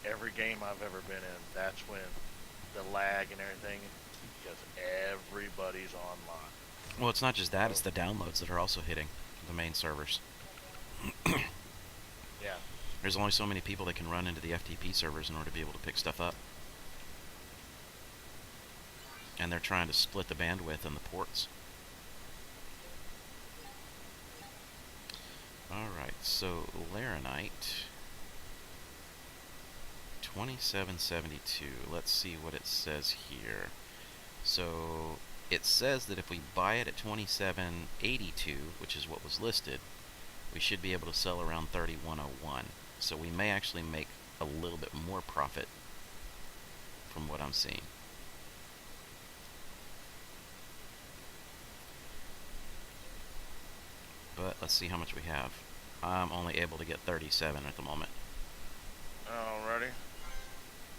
Every game I've ever been in, that's when the lag and everything, because everybody's online. Well, it's not just that, it's the downloads that are also hitting the main servers. Yeah. There's only so many people that can run into the FTP servers in order to be able to pick stuff up. And they're trying to split the bandwidth and the ports. Alright, so Laranite 2772. Let's see what it says here. So it says that if we buy it at 2782, which is what was listed, we should be able to sell around 3101. So we may actually make a little bit more profit from what I'm seeing. But let's see how much we have. I'm only able to get 37 at the moment. Alrighty.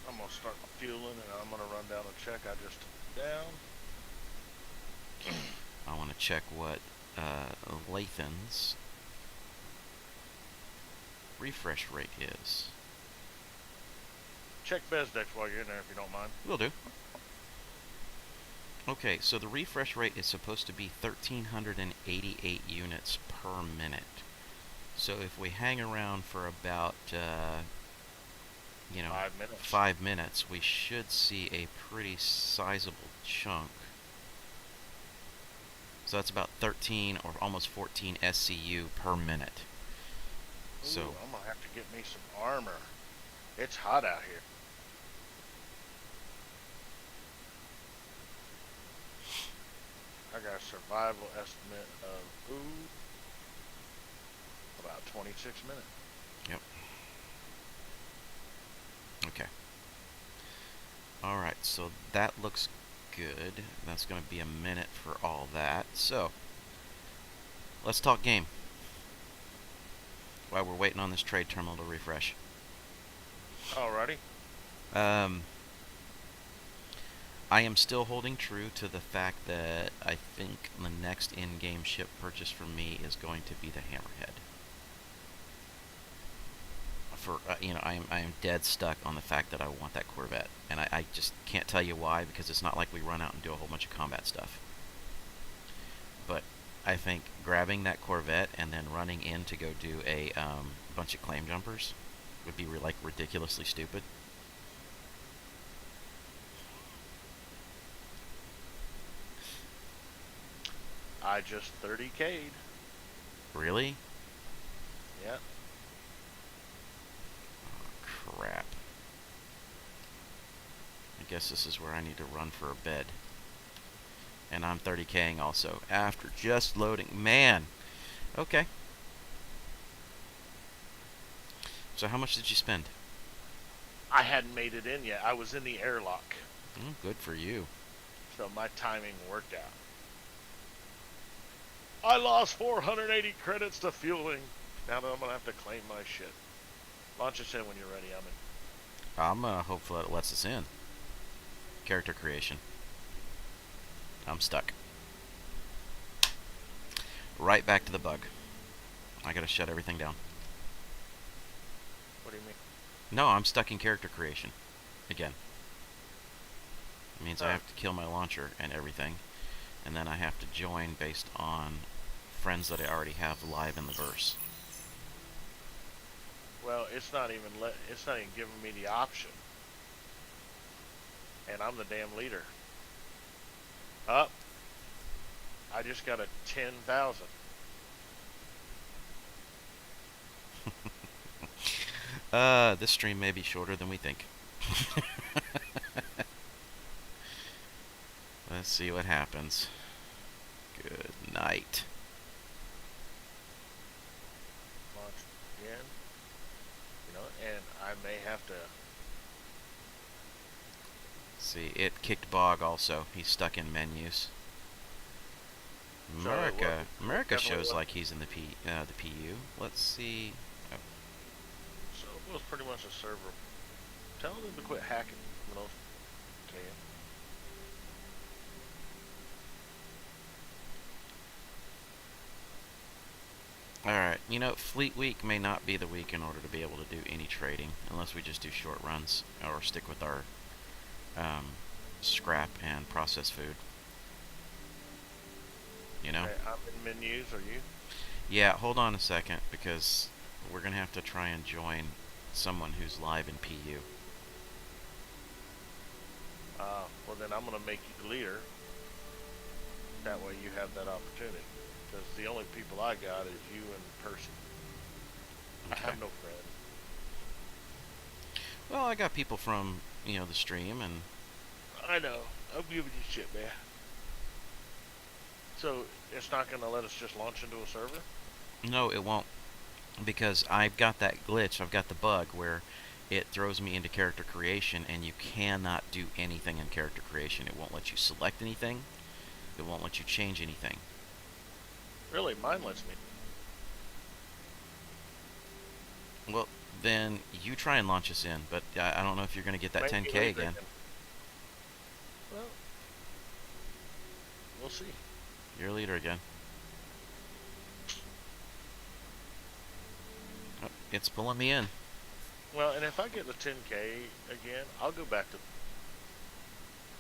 I'm gonna start fueling and I'm gonna run down a check I just took down. I want to check what Lathan's refresh rate is. Check Bezdex while you're in there if you don't mind. Will do. Okay, so the refresh rate is supposed to be 1,388 units per minute. So if we hang around for about, 5 minutes. 5 minutes, we should see a pretty sizable chunk. So that's about 13 or almost 14 SCU per minute. Ooh, So I'm gonna have to get me some armor. It's hot out here. I got a survival estimate of about 26 minutes. Yep. Okay. Alright, so that looks good. That's going to be a minute for all that. So, let's talk game. While we're waiting on this trade terminal to refresh. Alrighty. I am still holding true to the fact that I think the next in-game ship purchase for me is going to be the Hammerhead. I am dead stuck on the fact that I want that Corvette, and I just can't tell you why, because it's not like we run out and do a whole bunch of combat stuff. But I think grabbing that Corvette and then running in to go do a bunch of claim jumpers would be like ridiculously stupid. I just 30K'd. Really? Yeah. Crap. I guess this is where I need to run for a bed. And I'm 30K'ing also after just loading. Man! Okay. So how much did you spend? I hadn't made it in yet. I was in the airlock. Good for you. So my timing worked out. I lost 480 credits to fueling. Now that I'm going to have to claim my shit. Launch us in when you're ready, I'm in. Hopefully it lets us in. Character creation. I'm stuck. Right back to the bug. I gotta shut everything down. What do you mean? No, I'm stuck in character creation. Again. It means I have to kill my launcher and everything. And then I have to join based on friends that I already have live in the verse. Well, it's not even giving me the option. And I'm the damn leader. Up. I just got a 10,000. This stream may be shorter than we think. Let's see what happens. Good night. Launch again. You know, and I may have to. See, it kicked Bog also. He's stuck in menus. So America definitely shows was- like he's in the PU. Let's see. Oh, So it was pretty much a server. Tell them to quit hacking. You know, can. Alright, you know, Fleet Week may not be the week in order to be able to do any trading, unless we just do short runs, or stick with our scrap and processed food. You know? Okay, I'm in menus. Are you? Yeah, hold on a second, because we're going to have to try and join someone who's live in PU. Well, then I'm going to make you leader. That way you have that opportunity. Because the only people I got is you and Percy. Okay. I have no friends. Well, I got people from, you know, the stream, and I know. I'm giving you shit, man. So, it's not going to let us just launch into a server? no, it won't, because I've got that glitch, I've got the bug where it throws me into character creation, and you cannot do anything in character creation. It won't let you select anything. It won't let you change anything. Really, mine lets me. Well, then you try and launch us in, but I don't know if you're going to get that Make me 10K leader again. Well, we'll see. You're a leader again. Oh, it's pulling me in. Well, and if I get the 10K again, I'll go back to.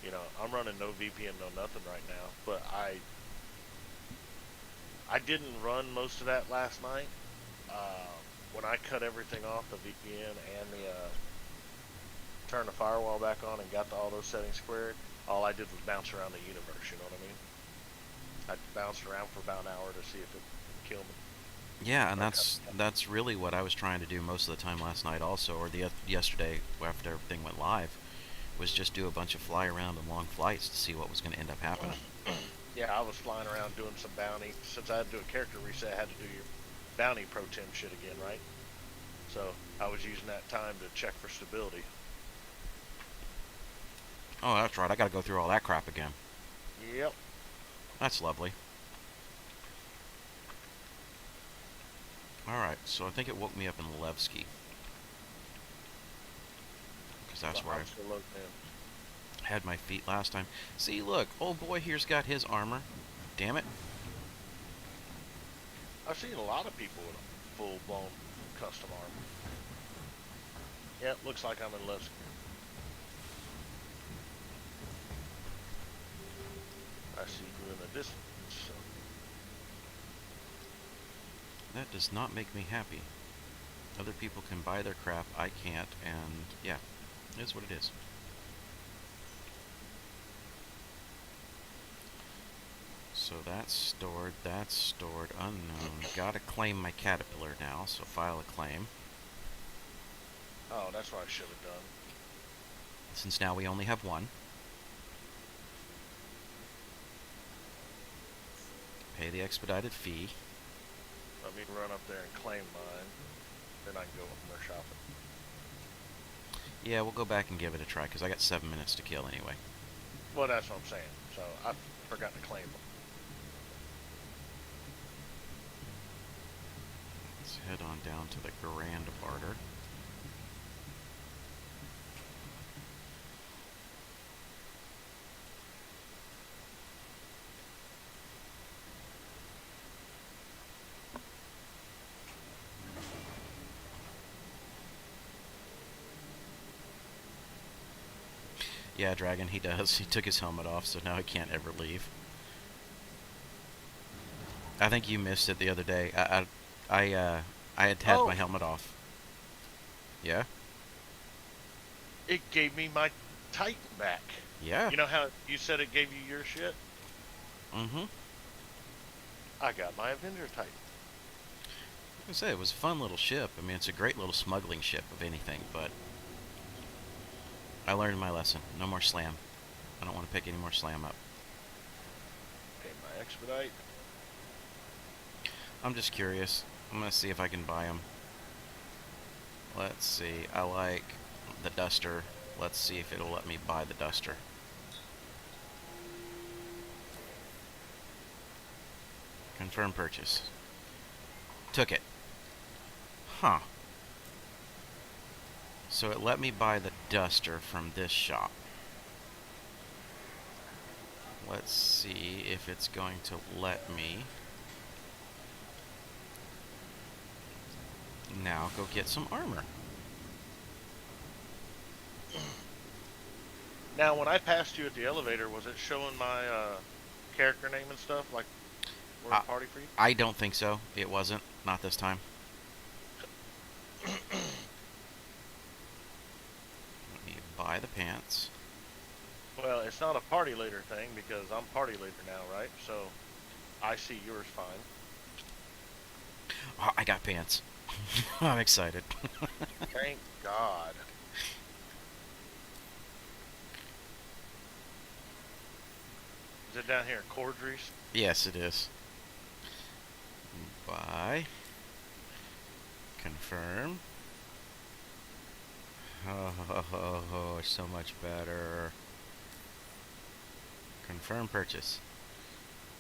You know, I'm running no VPN, no nothing right now, but I didn't run most of that last night. When I cut everything off, the VPN and the turn the firewall back on and got all those settings squared, all I did was bounce around the universe. You know what I mean? I bounced around for about an hour to see if it would kill me. Yeah, and Okay. that's really what I was trying to do most of the time last night also, or the yesterday after everything went live, was just do a bunch of fly around and long flights to see what was going to end up happening. Yeah, I was flying around doing some bounty. Since I had to do a character reset, I had to do your bounty pro tem shit again, right? So I was using that time to check for stability. Oh, that's right. I got to go through all that crap again. Yep. That's lovely. Alright, so I think it woke me up in Levski. Because that's where I'm still loading in. I had my feet last time. See, look, old boy here's got his armor. Damn it. I've seen a lot of people with full-blown custom armor. Yep, looks like I'm in Levski. I see you in the distance. So. That does not make me happy. Other people can buy their crap, I can't, and yeah, it is what it is. So that's stored, unknown. Gotta claim my caterpillar now, so file a claim. Oh, that's what I should have done. Since now we only have one. Pay the expedited fee. Let me run up there and claim mine. Then I can go with more shopping. Yeah, we'll go back and give it a try, because I got 7 minutes to kill anyway. Well, that's what I'm saying. So I forgot to claim them. Let's head on down to the Grand Barter. Yeah, Dragon, he does. He took his helmet off, so now he can't ever leave. I think you missed it the other day. I had had my helmet off. Yeah? It gave me my Titan back. Yeah. You know how you said it gave you your shit? Mm-hmm. I got my Avenger Titan. Like I say, it was a fun little ship. I mean, it's a great little smuggling ship, of anything, but I learned my lesson. No more slam. I don't want to pick any more slam up. expedite. I'm just curious. I'm gonna see if I can buy them. Let's see. I like the duster. Let's see if it'll let me buy the duster. Confirm purchase. Took it. Huh. So it let me buy the duster from this shop. Let's see if it's going to let me now go get some armor. Now, when I passed you at the elevator, was it showing my character name and stuff like we're a party for you? I don't think so. It wasn't. Not this time. Let me buy the pants. Well, it's not a party leader thing because I'm party leader now, right? So I see yours fine. Oh, I got pants. I'm excited. Thank God. Is it down here, Cordry's? Yes, it is. Buy. Confirm. Oh, so much better. Confirm purchase.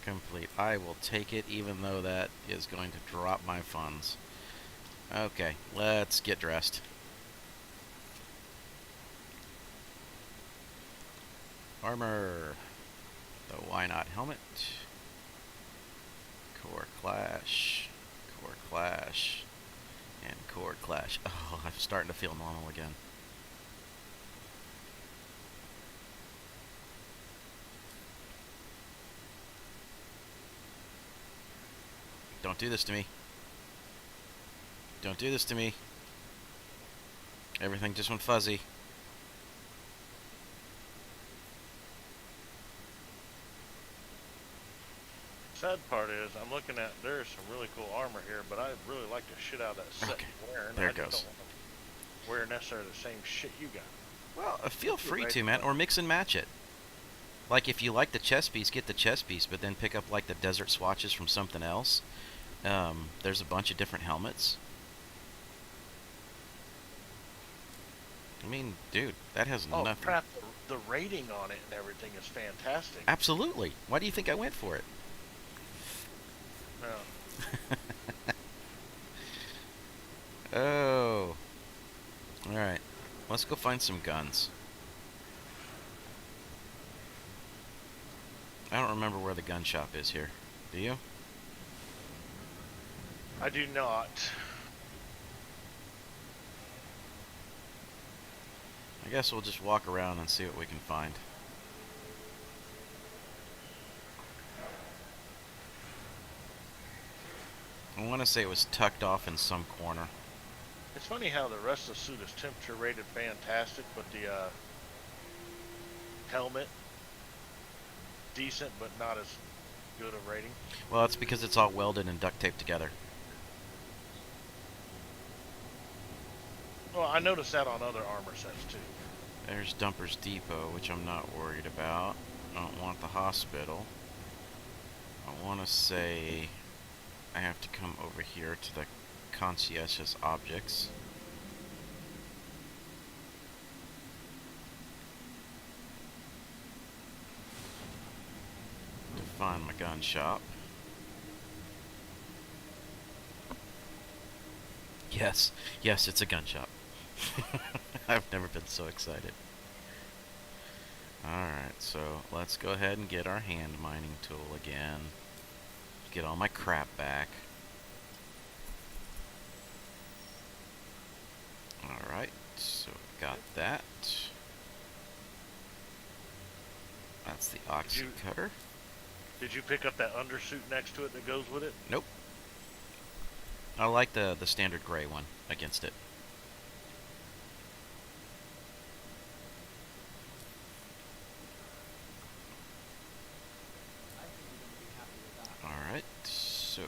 Complete. I will take it even though that is going to drop my funds. Okay, let's get dressed. Armor. The why not helmet. Core Clash. Core Clash. And Core Clash. Oh, I'm starting to feel normal again. Don't do this to me. Don't do this to me. Everything just went fuzzy. Sad part is, I'm looking at, there's some really cool armor here, but I really like the shit out of that set Okay, you're wearing. there I it just goes. don't want to wear necessarily the same shit you got. Well, feel free Right. to, man, or mix and match it. Like, if you like the chest piece, get the chest piece, but then pick up, like, the desert swatches from something else. There's a bunch of different helmets. I mean, dude, that has Oh nothing. crap, the rating on it and everything is fantastic. Absolutely. Why do you think I went for it? Yeah. Oh. Alright. Let's go find some guns. I don't remember where the gun shop is here. Do you? I do not. I guess we'll just walk around and see what we can find. I want to say it was tucked off in some corner. It's funny how the rest of the suit is temperature rated fantastic, but the helmet decent, but not as good a rating. Well, it's because it's all welded and duct taped together. Well, I noticed that on other armor sets too. There's Dumper's Depot, which I'm not worried about. I don't want the hospital. I want to say I have to come over here to the conscientious objects. To find my gun shop. Yes, yes, it's a gun shop. I've never been so excited. Alright, so let's go ahead and get our hand mining tool again. Get all my crap back. Alright, so got that. That's the ox cutter. Did you pick up that undersuit next to it that goes with it? Nope. I like the standard gray one against it. Alright, so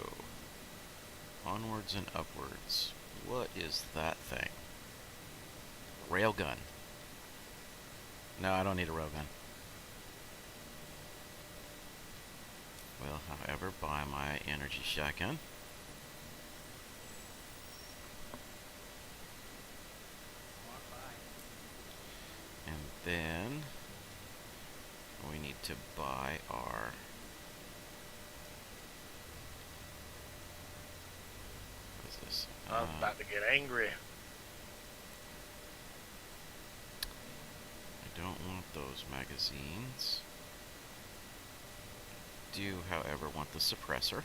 onwards and upwards. What is that thing? Railgun. No, I don't need a railgun. will, however, buy my energy shotgun. And then we need to buy our... What is this? I'm about to get angry. I don't want those magazines. Do, however, want the suppressor.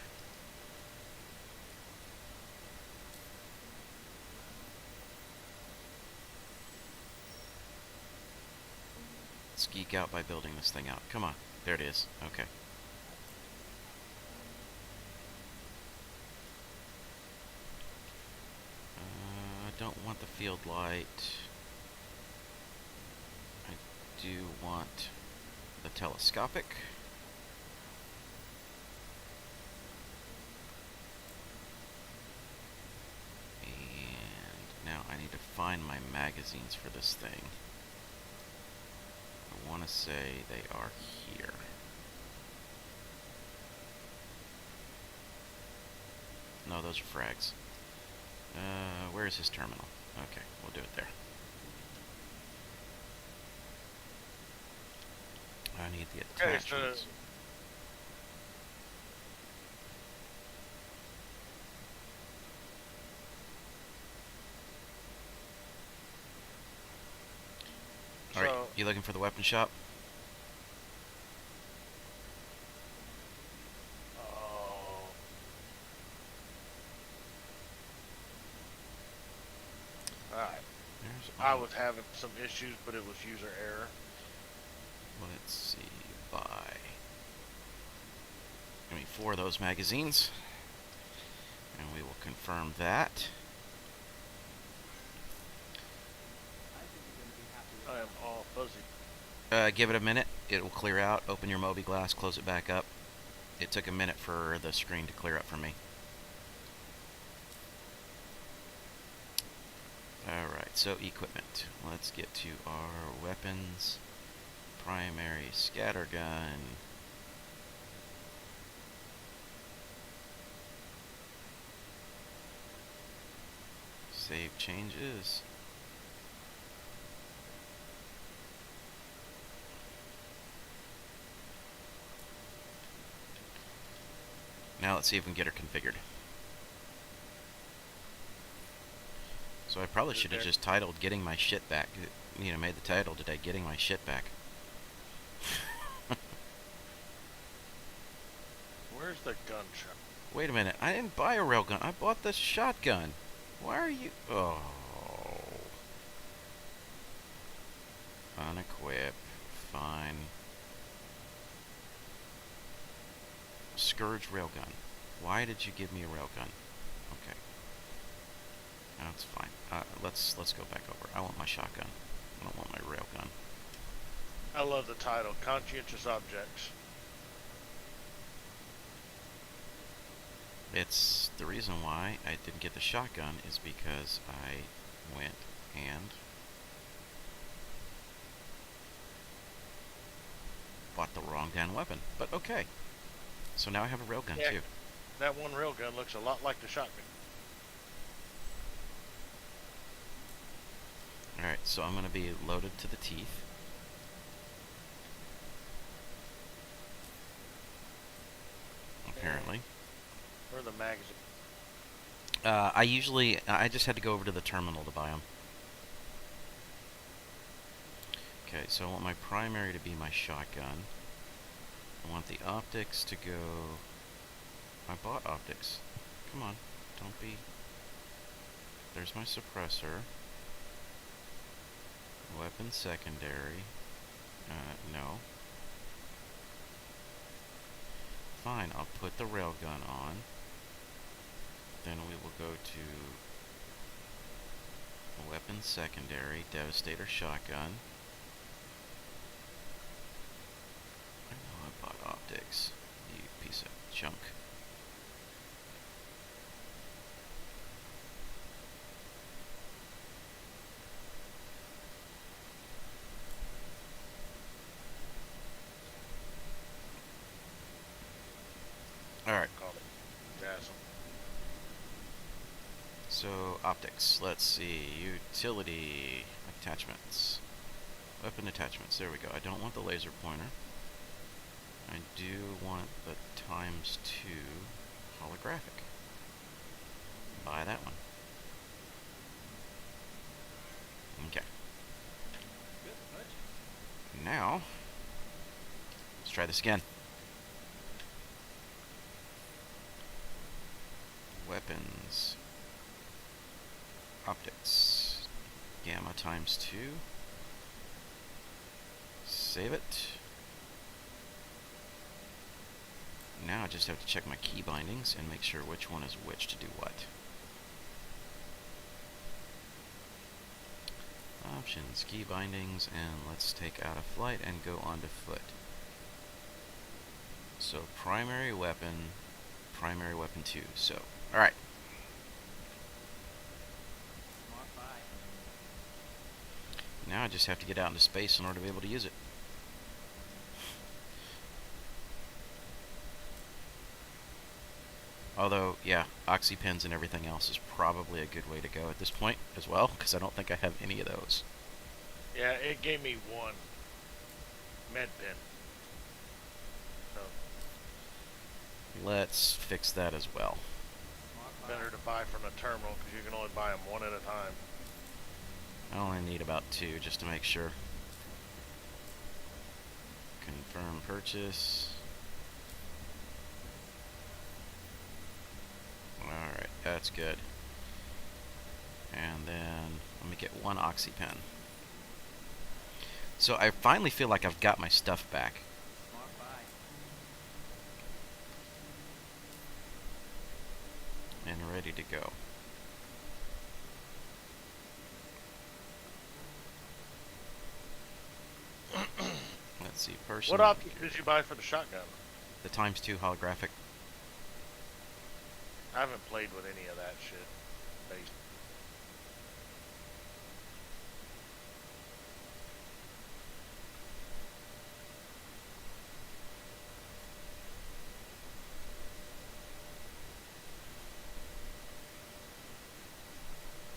Let's geek out by building this thing out. Come on. There it is. Okay. I don't want the field light. I do want the telescopic. And now I need to find my magazines for this thing. I want to say they are here. No, those are frags. Where's his terminal? Okay, we'll do it there. I need the attachments. Alright, you looking for the weapon shop? Alright. I was having some issues, but it was user error. Let's see, buy. Give me 4 of those magazines. And we will confirm that. I am all fuzzy. Give it a minute. It will clear out. Open your Mobi glass, close it back up. It took a minute for the screen to clear up for me. Alright, so equipment. Let's get to our weapons. Primary scattergun. Save changes. Now let's see if we can get her configured. So I probably should have just titled "Getting My Shit Back." You know, made the title today "Getting My Shit Back." Where's the gun shop? Wait a minute, I didn't buy a railgun. I bought the shotgun. Why are you... Oh. Unequip. Fine. Scourge railgun. Why did you give me a railgun? Okay. That's fine. Let's go back over. I want my shotgun. I don't want my railgun. I love the title, Conscientious Objects. It's the reason why I didn't get the shotgun is because I went and bought the wrong damn weapon. But okay. So now I have a railgun too. That one railgun looks a lot like the shotgun. Alright, so I'm going to be loaded to the teeth. Apparently. Where are the magazines? I just had to go over to the terminal to buy them. Okay, so I want my primary to be my shotgun. I want the optics to go... I bought optics. Come on, don't be... There's my suppressor. Weapon secondary. No. Fine, I'll put the railgun on. Then we will go to weapon secondary, Devastator shotgun. I know I bought optics, you piece of junk. Alright, Call it Jasm. so optics. Let's see. Utility attachments. Weapon attachments. There we go. I don't want the laser pointer. I do want the ×2 holographic. Buy that one. Okay. Now, let's try this again. Weapons. Optics. Gamma ×2. Save it. Now I just have to check my key bindings and make sure which one is which to do what. Options, key bindings, and let's take out a flight and go on to foot. So primary weapon 2. So, alright. Now I just have to get out into space in order to be able to use it. Although, yeah, oxy pens and everything else is probably a good way to go at this point as well, because I don't think I have any of those. Yeah, it gave me one med pen. So Let's fix that as well. better to buy from the terminal because you can only buy them one at a time. I only need about 2 just to make sure. Confirm purchase. Alright, that's good. And then let me get 1 oxy pen. So I finally feel like I've got my stuff back. And ready to go. Let's see, person. What optic did you buy for the shotgun? The ×2 holographic. I haven't played with any of that shit. Based.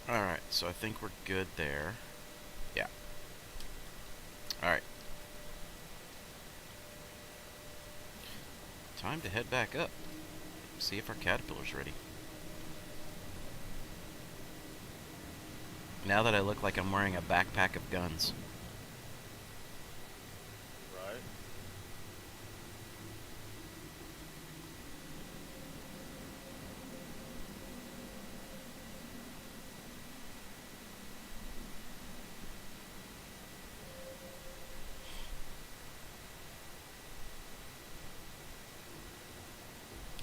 Alright, so I think we're good there. Yeah. Alright. Time to head back up. See if our caterpillar's ready. Now that I look like I'm wearing a backpack of guns. Right.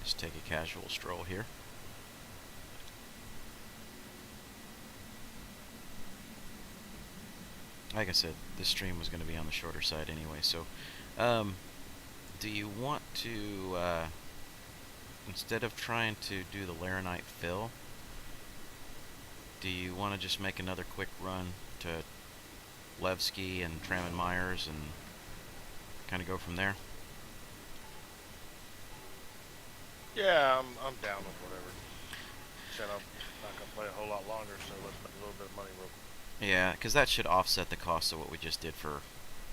Just take a casual stroll here. Like I said, this stream was going to be on the shorter side anyway, so do you want to, instead of trying to do the Laranite fill, do you want to just make another quick run to Levski and Tram and Myers and kind of go from there? Yeah, I'm down with whatever. Said I'm not gonna play a whole lot longer, so let's make a little bit of money real quick. Yeah, because that should offset the cost of what we just did for,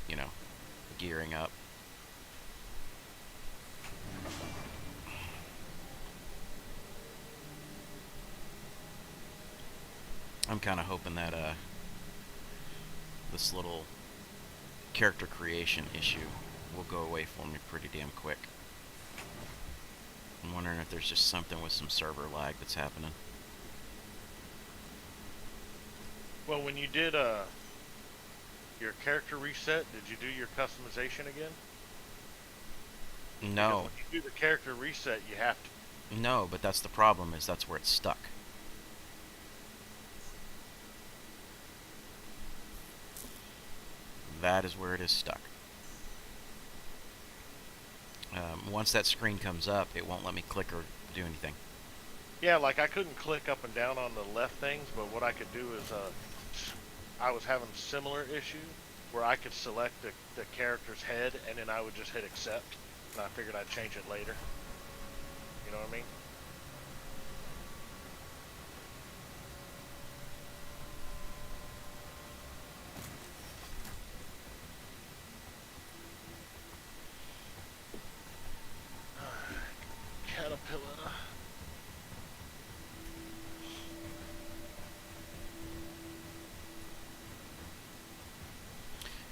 you know, gearing up. I'm kind of hoping that this little character creation issue will go away for me pretty damn quick. I'm wondering if there's just something with some server lag that's happening. Well, when you did your character reset, did you do your customization again? Because No, when you do the character reset, you have to. no, but that's the problem, is that's where it's stuck. That is where it is stuck. Once that screen comes up, it won't let me click or do anything. Yeah, like I couldn't click up and down on the left things, but what I could do is I was having a similar issue where I could select the character's head and then I would just hit accept, and I figured I'd change it later.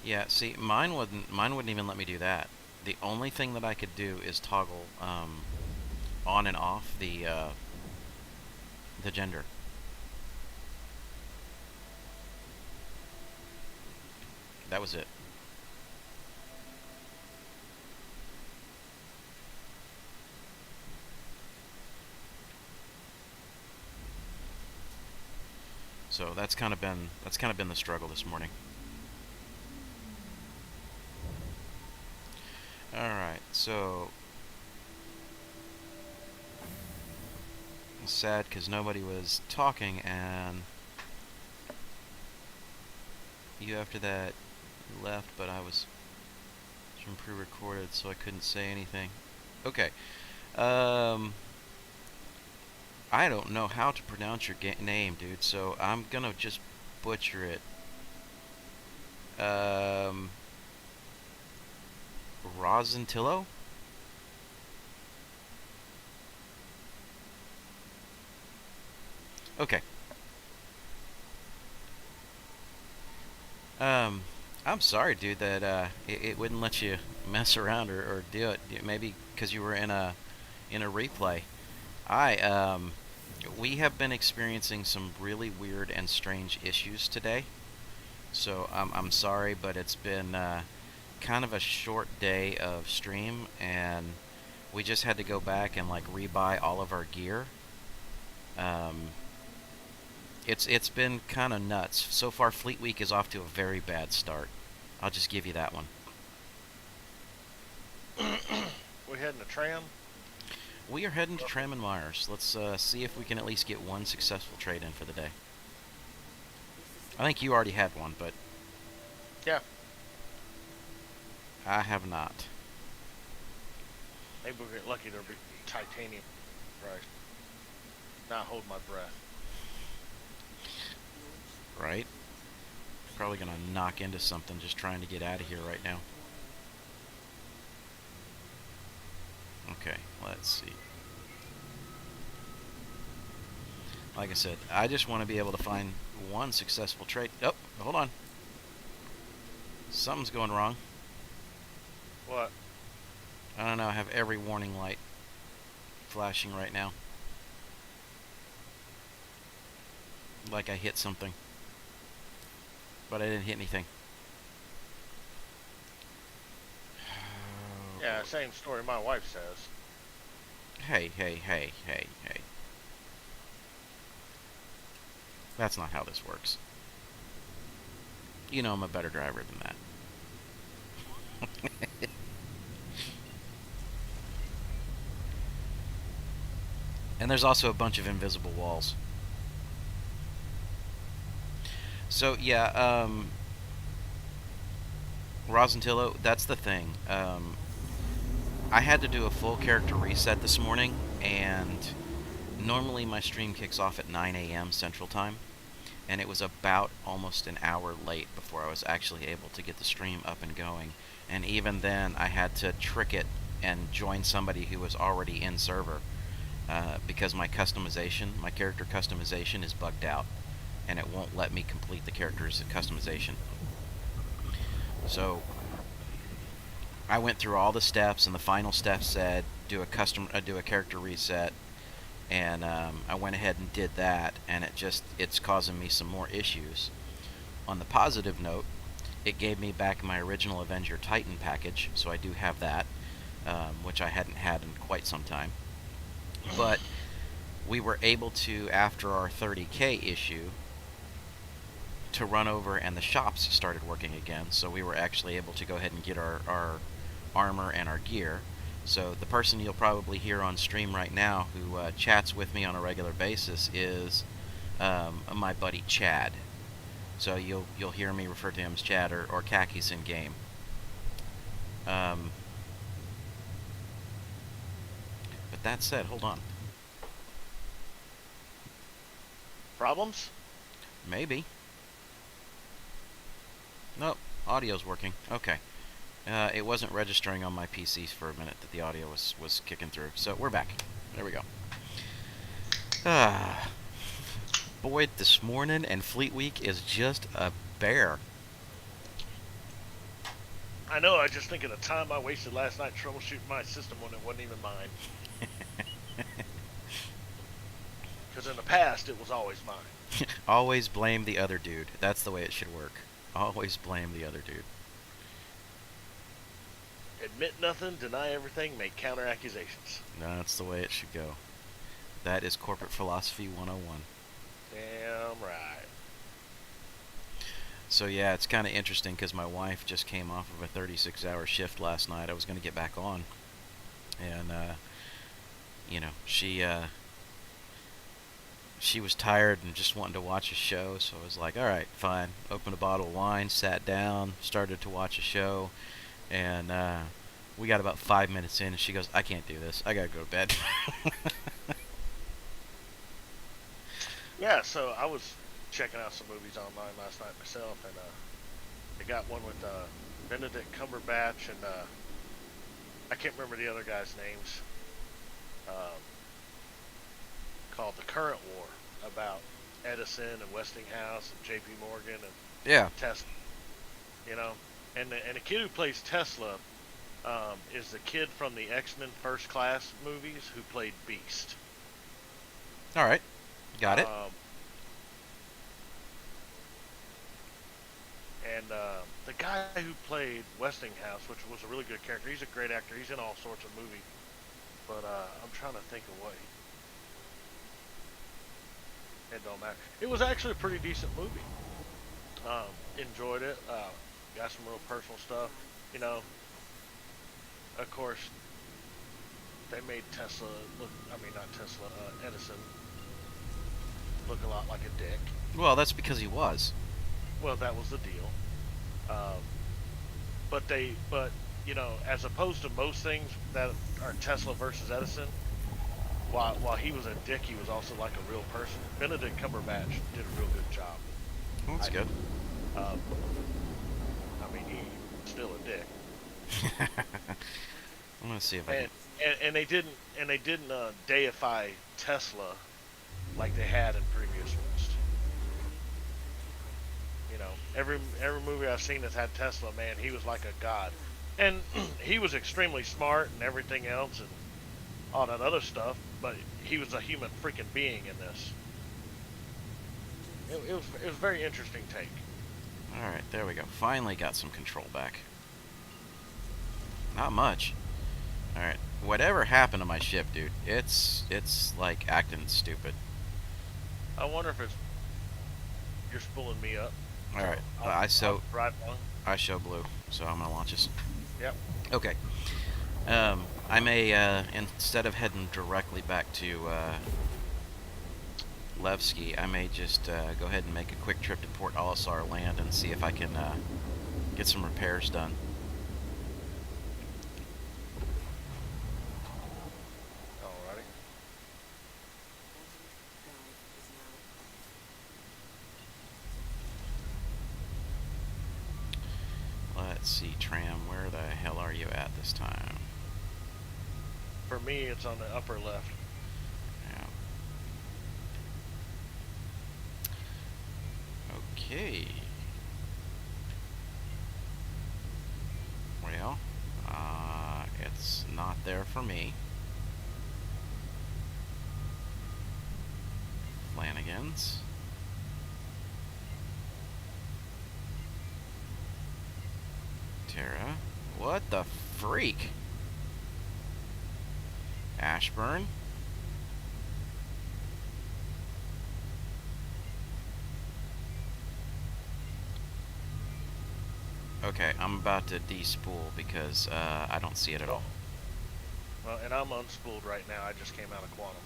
Yeah, see, mine wouldn't even let me do that. The only thing that I could do is toggle on and off the gender. That was it. So that's kind of been the struggle this morning. All right, so it's sad because nobody was talking, and you after that left, but I was from pre-recorded, so I couldn't say anything. Okay. Um, I don't know how to pronounce your name, dude, so I'm gonna just butcher it. Um, Rosentillo? Okay. Um, I'm sorry, dude, that it wouldn't let you mess around or do it. Maybe because you were in a replay. I We have been experiencing some really weird and strange issues today. So I'm sorry, but it's been kind of a short day of stream, and we just had to go back and like rebuy all of our gear. Um, it's been kind of nuts. So far, Fleet Week is off to a very bad start. I'll just give you that one. We heading to Tram? We are heading to Tram and Myers. Let's see if we can at least get one successful trade in for the day. I think you already had one, but Yeah. I have not. Maybe we'll get lucky. There'll be titanium price. Not hold my breath. Right? Probably gonna knock into something just trying to get out of here right now. Okay, let's see. Like I said, I just want to be able to find one successful trade. Oh, hold on. Something's going wrong. What? I don't know. I have every warning light flashing right now. Like I hit something. But I didn't hit anything. Yeah, same story my wife says. Hey. That's not how this works. You know I'm a better driver than that. And there's also a bunch of invisible walls. So yeah, Rosentillo, that's the thing. I had to do a full character reset this morning, and normally my stream kicks off at 9 a.m. Central Time, and it was about almost an hour late before I was actually able to get the stream up and going. And even then, I had to trick it and join somebody who was already in server because my character customization is bugged out, and it won't let me complete the character's customization. So I went through all the steps, and the final step said do a character reset, and I went ahead and did that, and it's causing me some more issues. On the positive note, it gave me back my original Avenger Titan package, so I do have that, which I hadn't had in quite some time. But we were able to, after our 30K issue, to run over, and the shops started working again, so we were actually able to go ahead and get our armor and our gear. So the person you'll probably hear on stream right now who chats with me on a regular basis is my buddy Chad. So you'll hear me refer to him as Chad or Khakis in game. But that said, hold on. Problems? Maybe. Nope, audio's working. Okay. It wasn't registering on my PC for a minute that the audio was kicking through. So we're back. There we go. Boy, this morning and Fleet Week is just a bear. I know. I just think of the time I wasted last night troubleshooting my system when it wasn't even mine. Because in the past, it was always mine. Always blame the other dude. That's the way it should work. Always blame the other dude. Admit nothing, deny everything, make counter accusations. That's the way it should go. That is corporate philosophy 101. Damn right. So yeah, it's kind of interesting because my wife just came off of a 36-hour shift last night. I was going to get back on, and you know, she was tired and just wanted to watch a show. So I was like, all right, fine. Opened a bottle of wine, sat down, started to watch a show, and we got about 5 minutes in, and she goes, "I can't do this. I gotta go to bed." Yeah, so I was checking out some movies online last night myself, and they got one with Benedict Cumberbatch and I can't remember the other guys' names. Um, Called The Current War, about Edison and Westinghouse and J.P. Morgan and Yeah. Tesla. You know, and the kid who plays Tesla is the kid from the X-Men First Class movies who played Beast. All right. Got it. And the guy who played Westinghouse, which was a really good character, he's a great actor. He's in all sorts of movies. But I'm trying to think of what. It don't matter. It was actually a pretty decent movie. Enjoyed it. Got some real personal stuff. You know, of course, they made Tesla look. I mean, not Tesla. Edison look a lot like a dick. Well, that's because he was. Well, that was the deal. But you know, as opposed to most things that are Tesla versus Edison, while he was a dick, he was also like a real person. Benedict Cumberbatch did a real good job. That's good. I mean, he's still a dick. I'm gonna see if I can. And they didn't deify Tesla like they had in previous ones. You know, every movie I've seen that's had Tesla, man, he was like a god, and he was extremely smart and everything else and all that other stuff. But he was a human freaking being in this. It was a very interesting take. All right, there we go. Finally got some control back. Not much. All right. Whatever happened to my ship, dude? It's like acting stupid. I wonder if you're spooling me up. All right. I'll right along. I show blue, so I'm gonna launch this. Yep. Okay. I may instead of heading directly back to Levski, I may just go ahead and make a quick trip to Port Olisar land and see if I can get some repairs done. Alrighty. Let's see, Tram, where the hell are you at this time? For me, it's on the upper left. Yeah. Okay. Well, it's not there for me. Flanagan's. Terra. What the freak? Ashburn. Okay, I'm about to despool because I don't see it at all. Well, and I'm unspooled right now. I just came out of Quantum.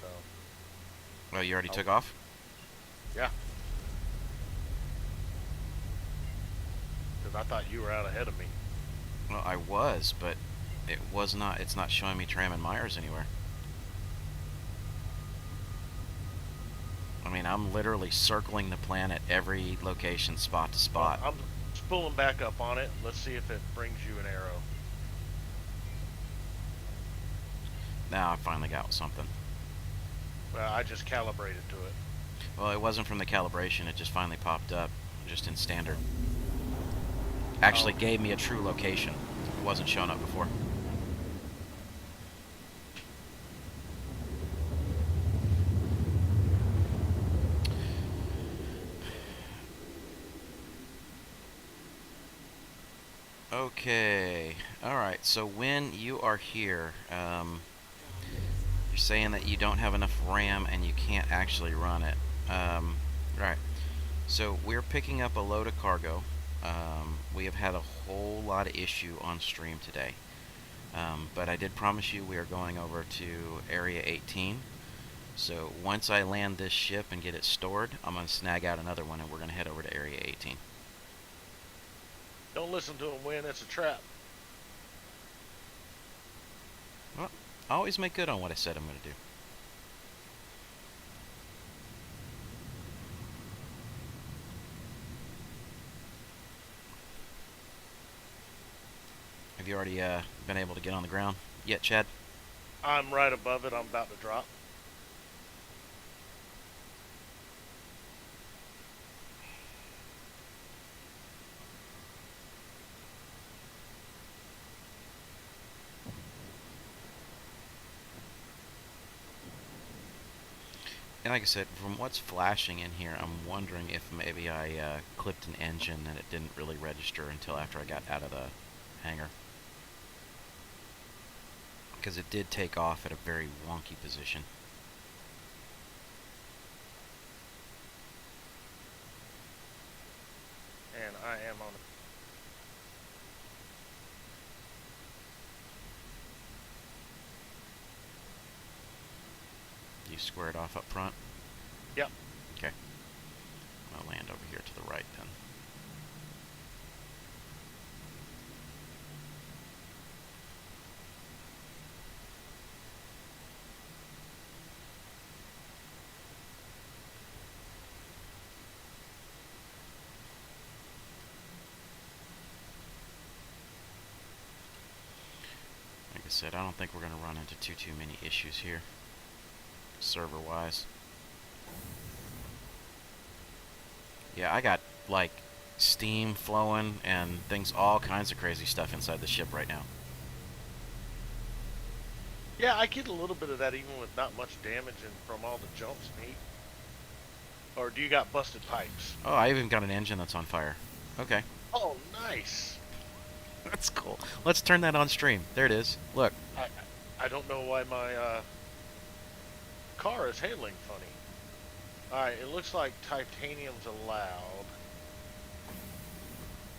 So. Oh, you already took off? Yeah. Because I thought you were out ahead of me. Well, I was, but it was not. It's not showing me Tram and Myers anywhere. I mean, I'm literally circling the planet every location, spot to spot. Well, I'm spooling back up on it. Let's see if it brings you an arrow. Now I finally got something. Well, I just calibrated to it. Well, it wasn't from the calibration. It just finally popped up, just in standard. Actually Oh, gave me a true location. It wasn't showing up before. Okay. Alright, so when you are here, you're saying that you don't have enough RAM and you can't actually run it. Right. So we're picking up a load of cargo. We have had a whole lot of issue on stream today. But I did promise you we are going over to Area 18. So once I land this ship and get it stored, I'm going to snag out another one and we're going to head over to Area 18. don't listen to him, Win. It's a trap. Well, I always make good on what I said I'm going to do. Have you already been able to get on the ground yet, Chad? I'm right above it. I'm about to drop. And like I said, from what's flashing in here, I'm wondering if maybe I clipped an engine and it didn't really register until after I got out of the hangar. Because it did take off at a very wonky position. And I am on. You squared off up front? Yep. Okay. I'll land over here to the right then. Like I said, I don't think we're going to run into too many issues here, server-wise. Yeah, I got, like, steam flowing and things, all kinds of crazy stuff inside the ship right now. Yeah, I get a little bit of that even with not much damage and from all the jumps and heat. Or do you got busted pipes? Oh, I even got an engine that's on fire. Okay. Oh, nice. That's cool. Let's turn that on stream. There it is. Look. I I don't know why my car is handling funny. Alright, it looks like titanium's allowed.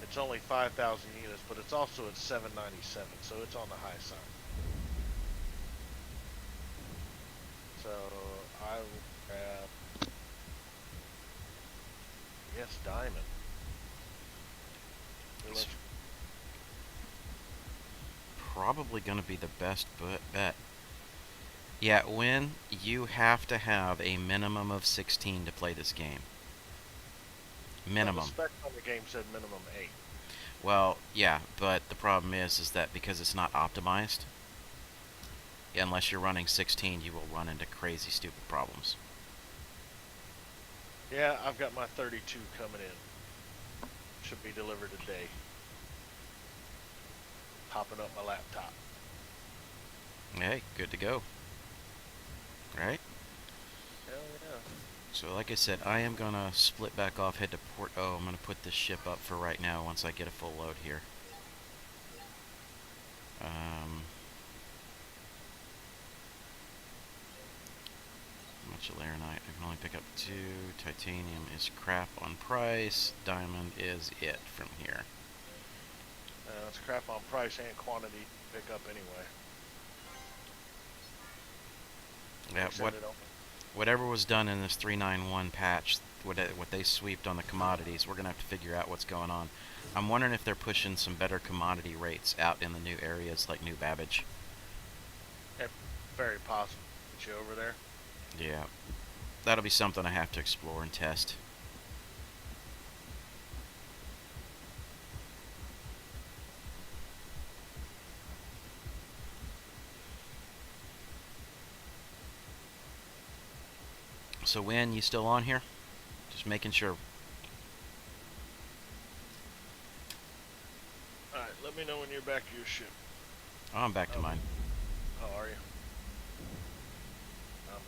It's only 5,000 units, but it's also at 797, so it's on the high side. So I will grab, yes, diamond. It's probably going to be the best bet. Yeah, when you have to have a minimum of 16 to play this game. Minimum. The spec on the game said minimum 8. Well, yeah, but the problem is that because it's not optimized, unless you're running 16, you will run into crazy stupid problems. Yeah, I've got my 32 coming in. Should be delivered today. Popping up my laptop. Hey, good to go. Right? Hell yeah. So like I said, I am going to split back off, head to port. Oh, I'm going to put this ship up for right now once I get a full load here. Much laranite. I can only pick up 2. Titanium is crap on price. Diamond is it from here. It's crap on price and quantity to pick up anyway. Yeah, whatever was done in this 391 patch, what they sweeped on the commodities, we're going to have to figure out what's going on. I'm wondering if they're pushing some better commodity rates out in the new areas like New Babbage. Yeah, very possible. Get you over there. Yeah. That'll be something I have to explore and test. So Win, you still on here? Just making sure. you're back to your ship. Oh, I'm back to Oh, mine. how are you? Um,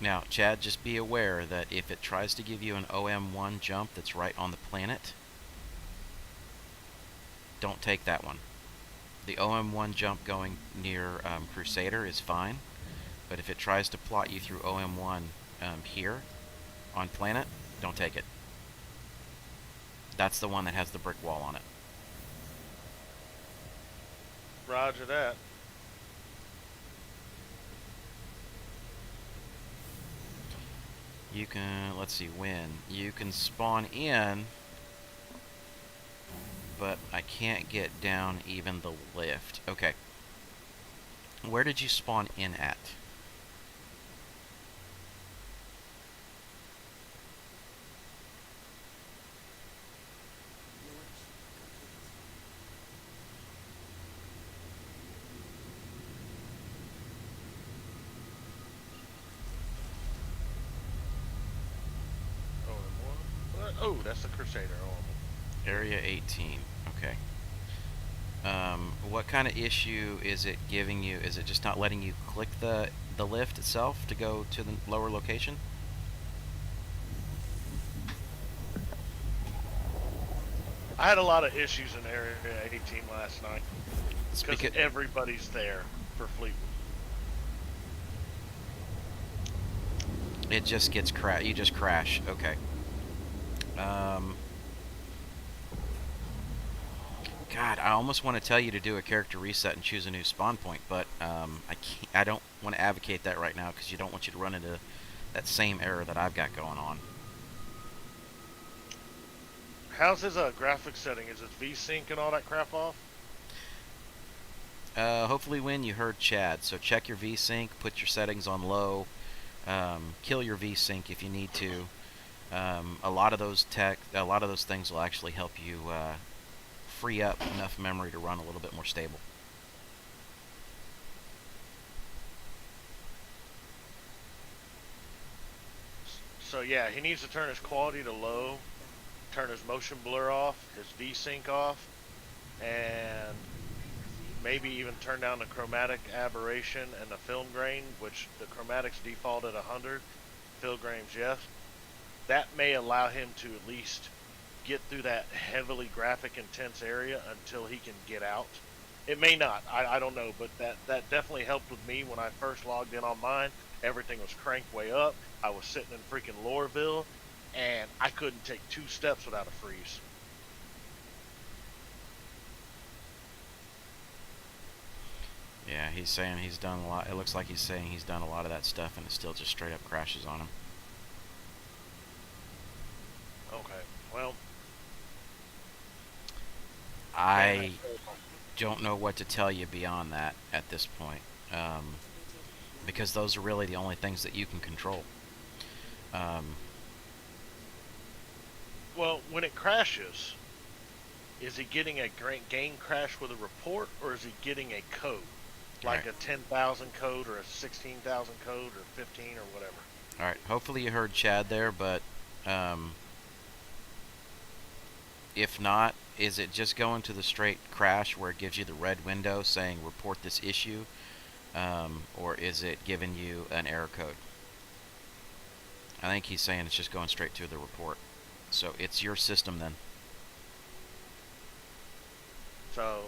Now, Chad, just be aware that if it tries to give you an OM1 jump that's right on the planet, don't take that one. The OM1 jump going near Crusader is fine, but if it tries to plot you through OM1 here on planet, don't take it. That's the one that has the brick wall on it. Roger that. You can, let's see, when. You can spawn in, but I can't get down even the lift. Okay. Where did you spawn in at? OM1. What? Oh, that's the Crusader OM1. Area 18. Okay. What kind of issue is it giving you? Is it just not letting you click the lift itself to go to the lower location? I had a lot of issues in Area 18 last night because Because everybody's there for Fleetwood. it just gets you just crash. Okay. God, I almost want to tell you to do a character reset and choose a new spawn point, but I can't. I don't want to advocate that right now because you don't want you to run into that same error that I've got going on. How's his graphics setting? Is his VSync and all that crap off? Hopefully, when you heard Chad, so check your VSync, put your settings on low, kill your VSync if you need to. A lot of those things will actually help you free up enough memory to run a little bit more stable. So yeah, he needs to turn his quality to low, turn his motion blur off, his VSync off, and maybe even turn down the chromatic aberration and the film grain, which the chromatics default at 100, film grains yes. That may allow him to at least get through that heavily graphic intense area until he can get out. It may not, I don't know, but that definitely helped with me when I first logged in on mine. Everything was cranked way up. I was sitting in freaking Loreville, and I couldn't take 2 steps without a freeze. Yeah, he's saying he's done a lot. It looks like he's saying he's done a lot of that stuff, and it still just straight up crashes on him. Okay, well, I don't know what to tell you beyond that at this point, because those are really the only things that you can control. well, when it crashes, is he getting a game crash with a report, or is he getting a code? Like Right. a 10,000 code, or a 16,000 code, or 15, or whatever. All right. Hopefully you heard Chad there, but if not, is it just going to the straight crash where it gives you the red window saying report this issue, or is it giving you an error code? I think he's saying it's just going straight to the report. So it's your system then. So,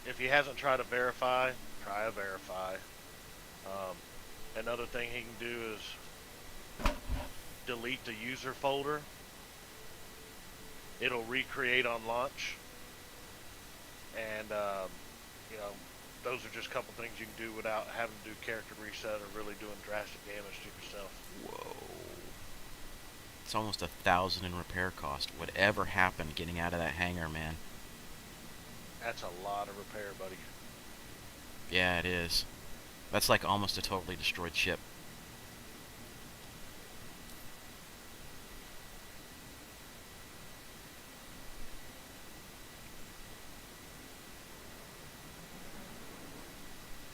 if he hasn't tried a verify, try a verify. Another thing he can do is delete the user folder. It'll recreate on launch. And, you know, those are just a couple things you can do without having to do character reset or really doing drastic damage to yourself. Whoa. It's almost 1,000 in repair cost. Whatever happened getting out of that hangar, man? That's a lot of repair, buddy. Yeah, it is. That's like almost a totally destroyed ship.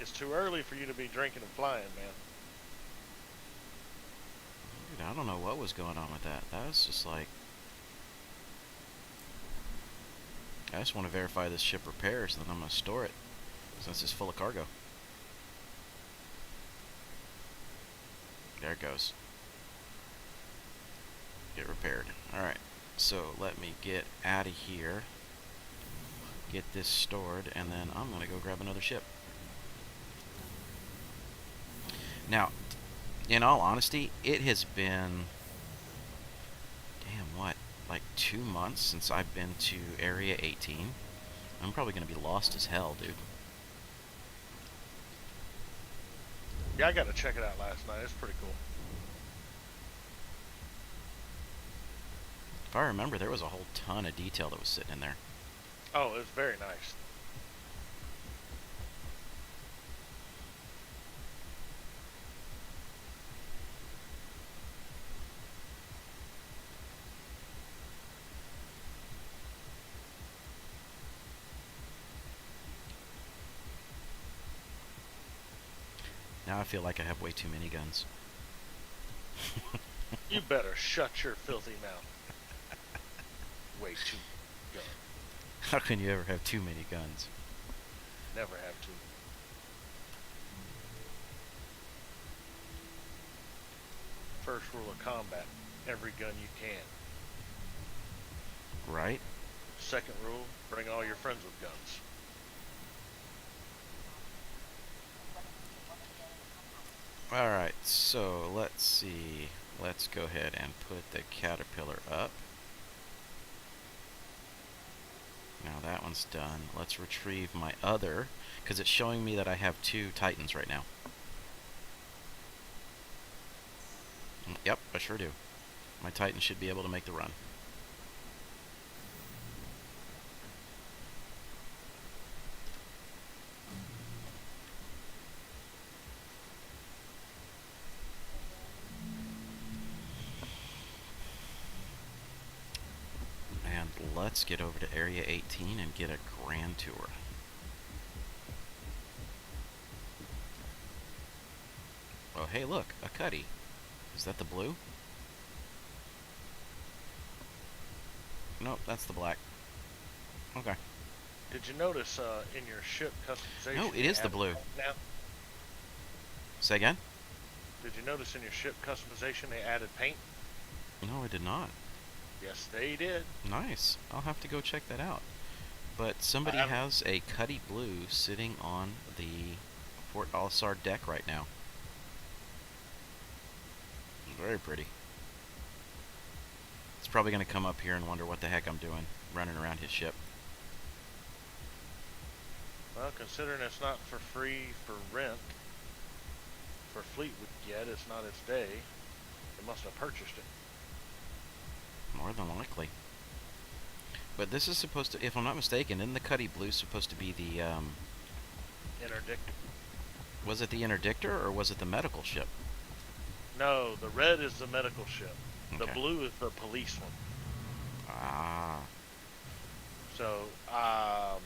It's too early for you to be drinking and flying, man. Dude, I don't know what was going on with that. That was just like... I just want to verify this ship repairs, and then I'm going to store it, since it's full of cargo. There it goes. Get repaired. Alright, so let me get out of here, get this stored, and then I'm going to go grab another ship. Now, in all honesty, it has been, damn, what, like 2 months since I've been to Area 18. I'm probably going to be lost as hell, dude. Yeah, I got to check it out last night. It's pretty cool. If I remember, there was a whole ton of detail that was sitting in there. Oh, it's very nice. Now I feel like I have way too many guns. You better shut your filthy mouth. Way too good. How can you ever have too many guns? Never have to. First rule of combat, every gun you can. Right? Second rule, bring all your friends with guns. Alright, so let's see. Let's go ahead and put the caterpillar up. Now that one's done. Let's retrieve my other, because it's showing me that I have 2 Titans right now. Yep, I sure do. My Titan should be able to make the run. And let's get over to Area 18 and get a grand tour. Oh, hey, look, a Cuddy. Is that the blue? Nope, that's the black. Okay. Did you notice in your ship customization? No, it is the blue. Now, Say again? did you notice in your ship customization they added paint? No, I did not. Yes, they did. Nice. I'll have to go check that out. But somebody has a Cuddy blue sitting on the Fort Olisar deck right now. Very pretty. It's probably going to come up here and wonder what the heck I'm doing, running around his ship. Well, considering it's not for free for rent for Fleetwood yet, it's not its day. They must have purchased it. More than likely. But this is supposed to, if I'm not mistaken, isn't the Cuddy blue supposed to be the, Interdictor. was it the interdictor or was it the medical ship? No, the red is the medical ship. The Okay. blue is the police one. Ah. So, I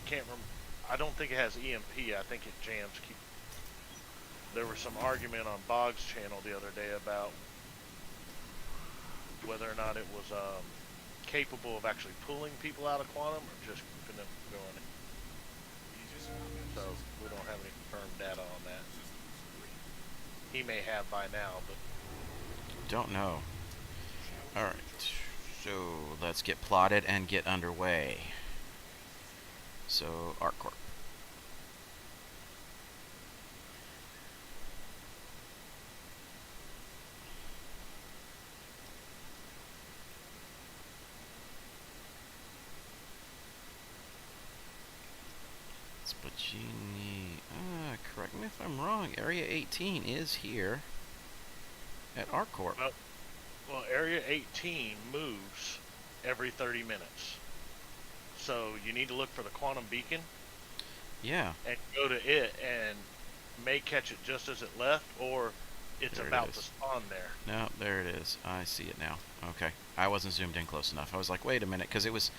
can't remember. I don't think it has EMP. I think it jams. There was some argument on Bog's channel the other day about whether or not it was capable of actually pulling people out of quantum or just keeping them going. So we don't have any confirmed data on that. He may have by now, but Don't know. Alright. So let's get plotted and get underway. So, ArcCorp. Spagini. Correct me if I'm wrong. Area 18 is here at ArcCorp. well, Area 18 moves every 30 minutes. So you need to look for the quantum beacon Yeah. and go to it, and may catch it just as it left, or it's There it about to is. spawn there. No, there it is. I see it now. Okay. I wasn't zoomed in close enough. I was like, wait a minute, because it was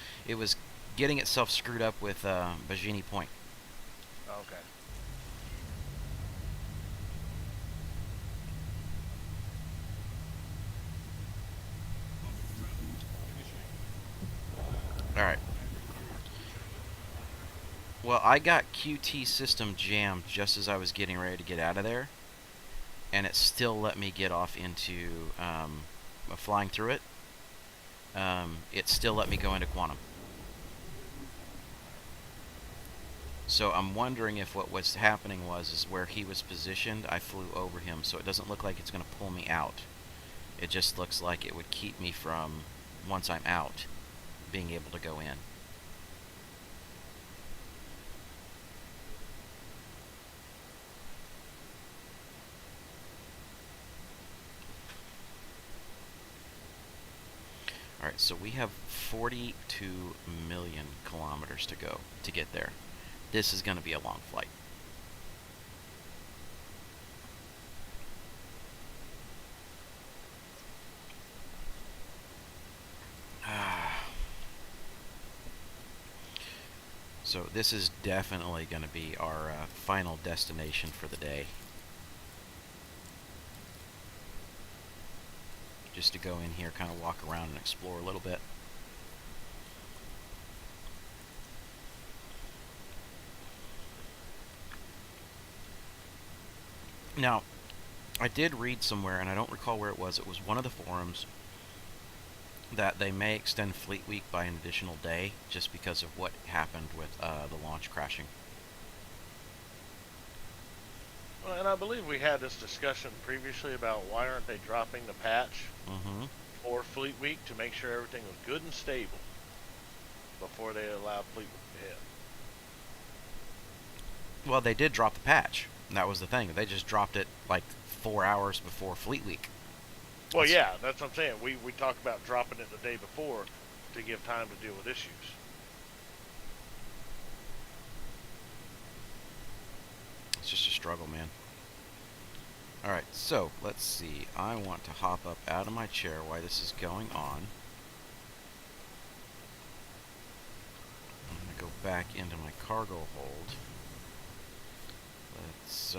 getting itself screwed up with Bajini Point. Okay. Alright. Well, I got QT system jammed just as I was getting ready to get out of there, and it still let me get off into flying through it. It still let me go into quantum. So I'm wondering if what was happening is where he was positioned, I flew over him, so it doesn't look like it's going to pull me out. It just looks like it would keep me from, once I'm out, being able to go in. Alright, so we have 42 million kilometers to go to get there. This is going to be a long flight. So this is definitely going to be our final destination for the day. Just to go in here, kind of walk around and explore a little bit. Now, I did read somewhere, and I don't recall where it was one of the forums, that they may extend Fleet Week by an additional day just because of what happened with the launch crashing. Well, and I believe we had this discussion previously about why aren't they dropping the patch for Fleet Week to make sure everything was good and stable before they allowed Fleet Week to hit. Well, they did drop the patch. And that was the thing. They just dropped it like 4 hours before Fleet Week. Well, yeah, that's what I'm saying. We talked about dropping it the day before to give time to deal with issues. It's just a struggle, man. Alright, so, let's see. I want to hop up out of my chair while this is going on. I'm going to go back into my cargo hold. Let's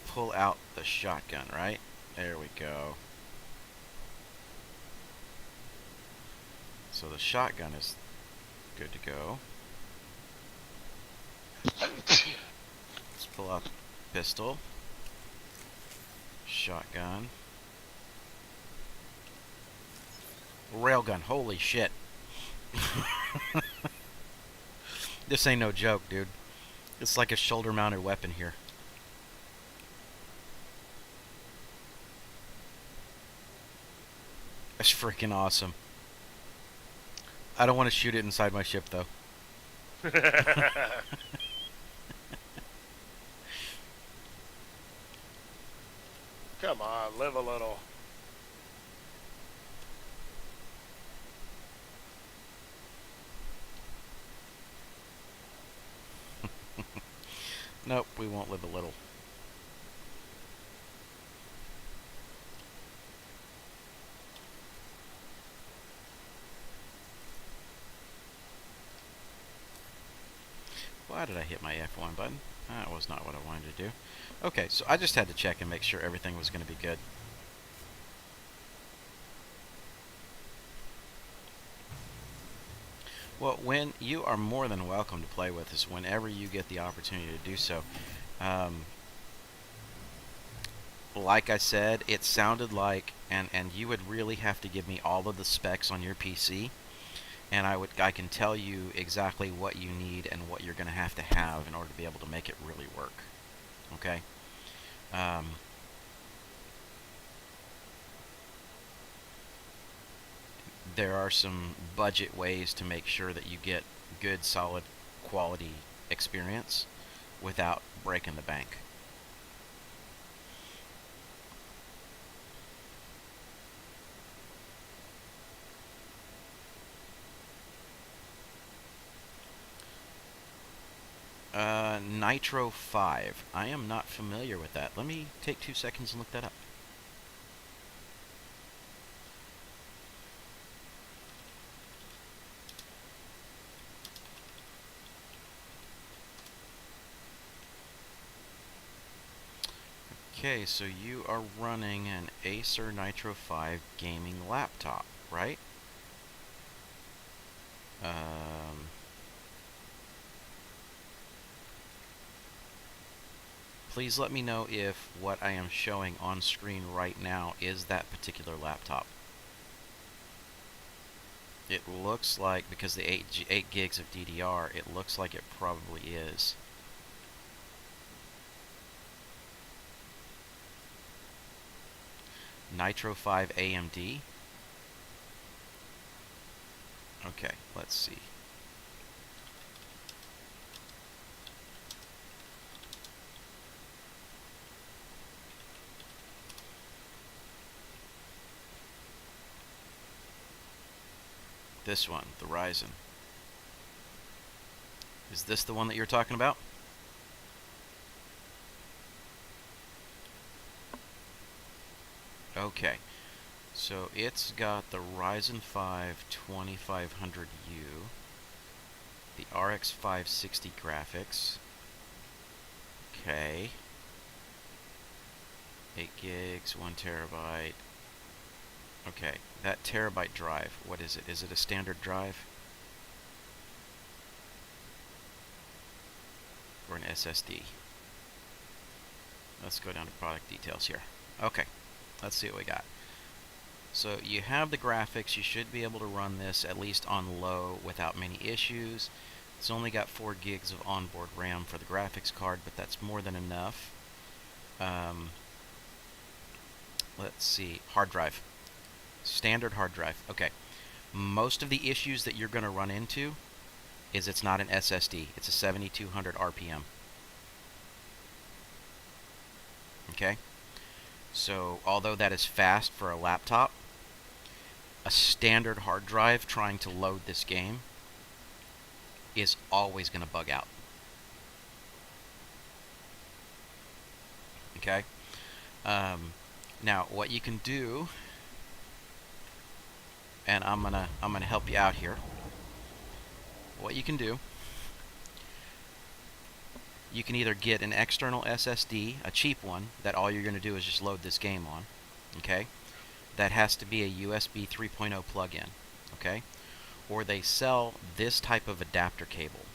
pull out the shotgun, right? There we go. So the shotgun is good to go. Let's pull out the pistol. Shotgun. Railgun, holy shit. This ain't no joke, dude. It's like a shoulder-mounted weapon here. That's freaking awesome. I don't want to shoot it inside my ship, though. Come on, live a little. Nope, we won't live a little. Why did I hit my F1 button? That was not what I wanted to do. Okay, so I just had to check and make sure everything was going to be good. Well, when you are more than welcome to play with us whenever you get the opportunity to do so. Like I said, it sounded like, and you would really have to give me all of the specs on your PC, and I can tell you exactly what you need and what you're going to have in order to be able to make it really work. Okay? There are some budget ways to make sure that you get good, solid, quality experience without breaking the bank. Nitro 5. I am not familiar with that. Let me take 2 seconds and look that up. Okay, so you are running an Acer Nitro 5 gaming laptop, right? Please let me know if what I am showing on screen right now is that particular laptop. It looks like, because the 8 gigs of DDR, it looks like it probably is. Nitro 5 AMD. Okay, let's see. This one, the Ryzen. Is this the one that you're talking about? Okay, so it's got the Ryzen 5 2500U, the RX 560 graphics. Okay. 8 gigs, 1 terabyte. Okay, that terabyte drive, what is it? Is it a standard drive? Or an SSD? Let's go down to product details here. Okay, let's see what we got. So you have the graphics. You should be able to run this at least on low without many issues. It's only got 4 gigs of onboard RAM for the graphics card, but that's more than enough. Let's see, hard drive. Standard hard drive. Okay. Most of the issues that you're going to run into is it's not an SSD. It's a 7200 RPM. Okay? So, although that is fast for a laptop, a standard hard drive trying to load this game is always going to bug out. Okay? Now, what you can do, and I'm gonna help you out here. What you can do, you can either get an external SSD, a cheap one, that all you're going to do is just load this game on, okay? That has to be a USB 3.0 plug-in, okay? Or they sell this type of adapter cable.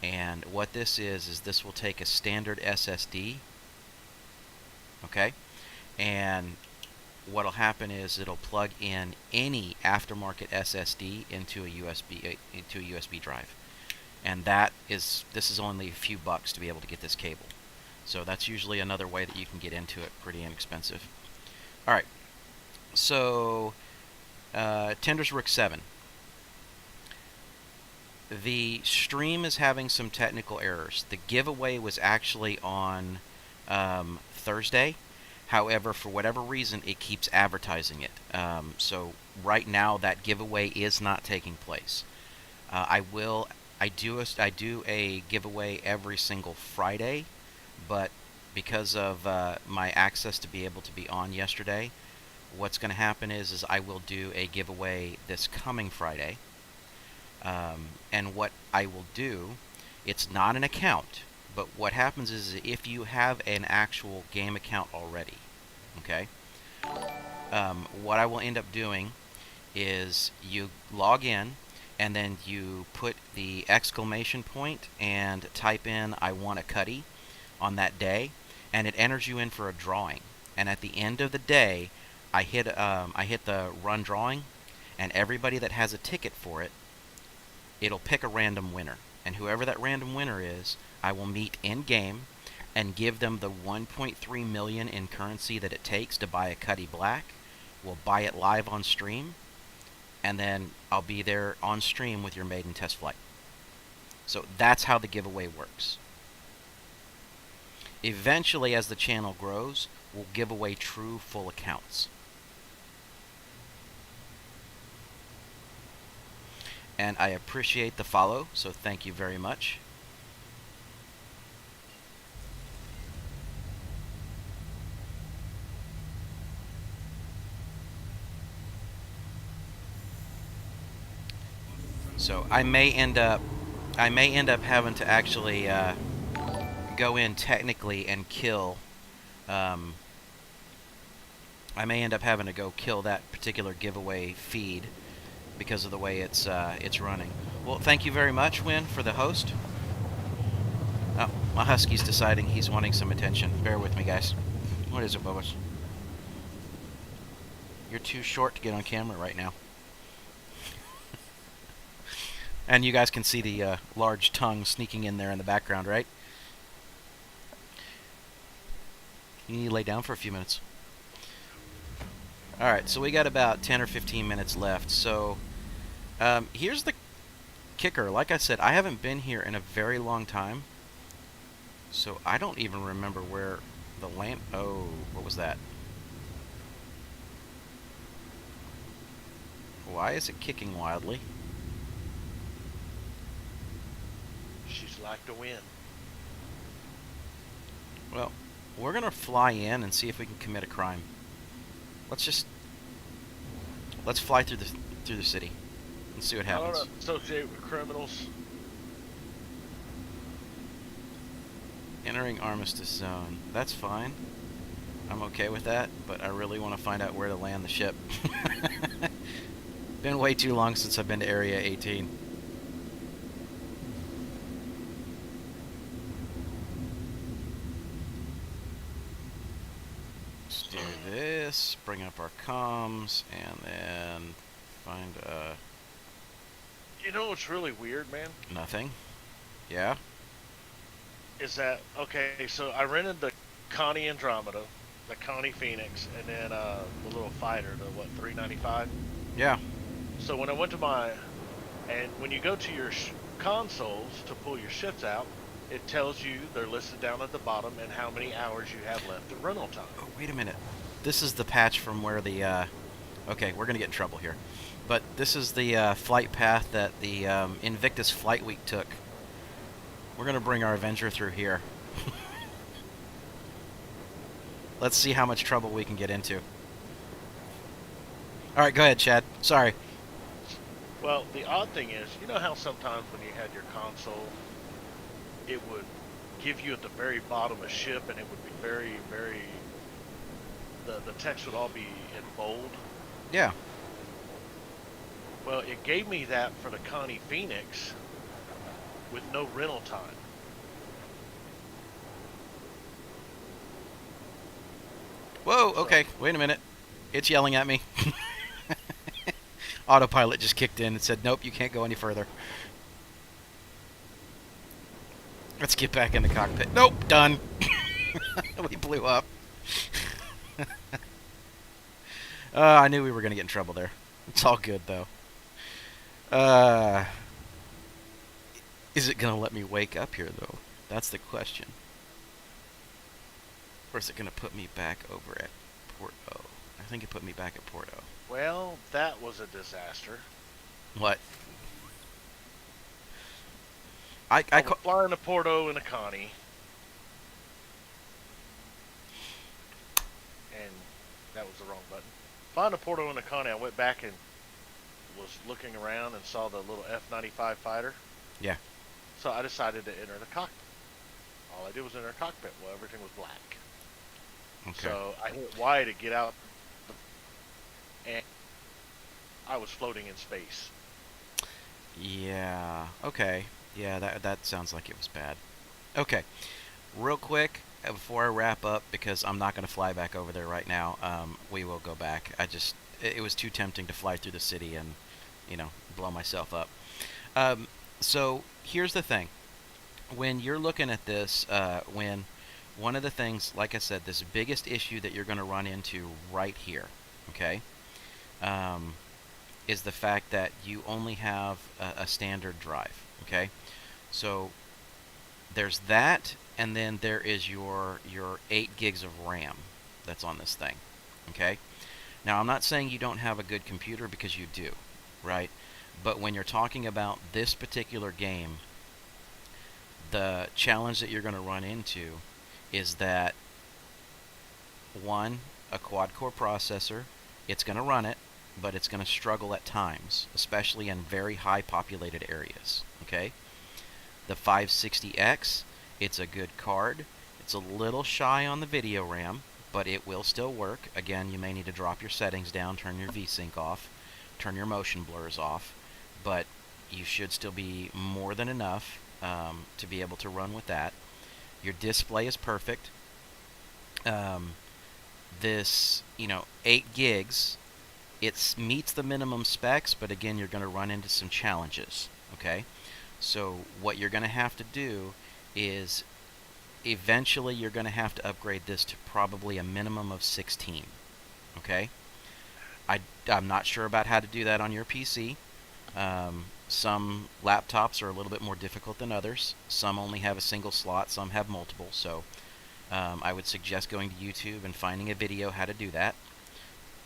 And what this is this will take a standard SSD, okay? And what'll happen is it'll plug in any aftermarket SSD into a USB drive. And this is only a few bucks to be able to get this cable. So that's usually another way that you can get into it, pretty inexpensive. Alright, so Tender's Rook 7. The stream is having some technical errors. The giveaway was actually on Thursday. However, for whatever reason, it keeps advertising it. So right now, that giveaway is not taking place. I do a giveaway every single Friday, but because of my access to be able to be on yesterday, what's going to happen is I will do a giveaway this coming Friday. And what I will do, it's not an account, but what happens is if you have an actual game account already, okay, what I will end up doing is you log in, and then you put the exclamation point and type in "I want a cutty" on that day, and it enters you in for a drawing. And at the end of the day, I hit the run drawing, and everybody that has a ticket for it, it'll pick a random winner. And whoever that random winner is, I will meet in game and give them the 1.3 million in currency that it takes to buy a Cuddy Black. We'll buy it live on stream, and then I'll be there on stream with your maiden test flight. So that's how the giveaway works. Eventually, as the channel grows, we'll give away true full accounts. And I appreciate the follow, so thank you very much. So I may end up having to actually go in technically and kill. I may end up having to go kill that particular giveaway feed because of the way it's running. Well, thank you very much, Win, for the host. Oh, My husky's deciding he's wanting some attention. Bear with me, guys. What is it, Bubba's? You're too short to get on camera right now. And you guys can see the large tongue sneaking in there in the background, right? You need to lay down for a few minutes. Alright, so we got about 10 or 15 minutes left. So, here's the kicker. Like I said, I haven't been here in a very long time. So I don't even remember where the lamp... Oh, what was that? Why is it kicking wildly? She's like to win. Well, we're gonna fly in and see if we can commit a crime. Let's fly through the city and see what I happens. don't associate with criminals. Entering Armistice Zone. That's fine. I'm okay with that, but I really want to find out where to land the ship. Been way too long since I've been to Area 18. Let's do this, bring up our comms, and then find You know what's really weird, man? nothing. Yeah? Is that, okay, so I rented the Connie Andromeda, the Connie Phoenix, and then the little fighter, the what, $395? Yeah. So when I went to my, and when you go to your consoles to pull your ships out, it tells you they're listed down at the bottom and how many hours you have left of rental time. Oh, wait a minute. This is the patch from where the, okay, we're gonna get in trouble here. But this is the flight path that the Invictus Flight Week took. We're gonna bring our Avenger through here. Let's see how much trouble we can get into. Alright, go ahead, Chad. Sorry. Well, the odd thing is, you know how sometimes when you had your console, it would give you at the very bottom a ship and it would be very, very, the text would all be in bold? Yeah. Well, it gave me that for the Connie Phoenix with no rental time. Whoa, okay, wait a minute. It's yelling at me. Autopilot just kicked in and said, nope, you can't go any further. Let's get back in the cockpit. Nope, done. We blew up. I knew we were going to get in trouble there. It's all good, though. Is it going to let me wake up here, though? That's the question. Or is it going to put me back over at Port O? I think it put me back at Port O. Well, that was a disaster. What? I was flying to Porto in a Connie. And that was the wrong button. Flying to Porto in a Connie, I went back and was looking around and saw the little F-95 fighter. Yeah. So I decided to enter the cockpit. All I did was enter a cockpit. Well, everything was black. Okay. So I hit Y to get out, and I was floating in space. Yeah. Okay. Yeah, that sounds like it was bad. Okay. Real quick, before I wrap up, because I'm not going to fly back over there right now, we will go back. It was too tempting to fly through the city and, blow myself up. So here's the thing. When you're looking at this, one of the things, like I said, this biggest issue that you're going to run into right here, okay, is the fact that you only have a standard drive, okay? So there's that, and then there is your 8 gigs of RAM that's on this thing, okay? Now, I'm not saying you don't have a good computer, because you do, right? But when you're talking about this particular game, the challenge that you're going to run into is that, one, a quad-core processor, it's going to run it, but it's going to struggle at times, especially in very high populated areas, okay? The 560X, it's a good card. It's a little shy on the video RAM, but it will still work. Again, you may need to drop your settings down, turn your VSync off, turn your motion blurs off, but you should still be more than enough to be able to run with that. Your display is perfect. Um, this, 8 gigs, it meets the minimum specs, but again, you're going to run into some challenges. Okay, so what you're going to have to do is eventually you're going to have to upgrade this to probably a minimum of 16. Okay, I'm not sure about how to do that on your PC. Some laptops are a little bit more difficult than others. Some only have a single slot, some have multiple. So I would suggest going to YouTube and finding a video how to do that.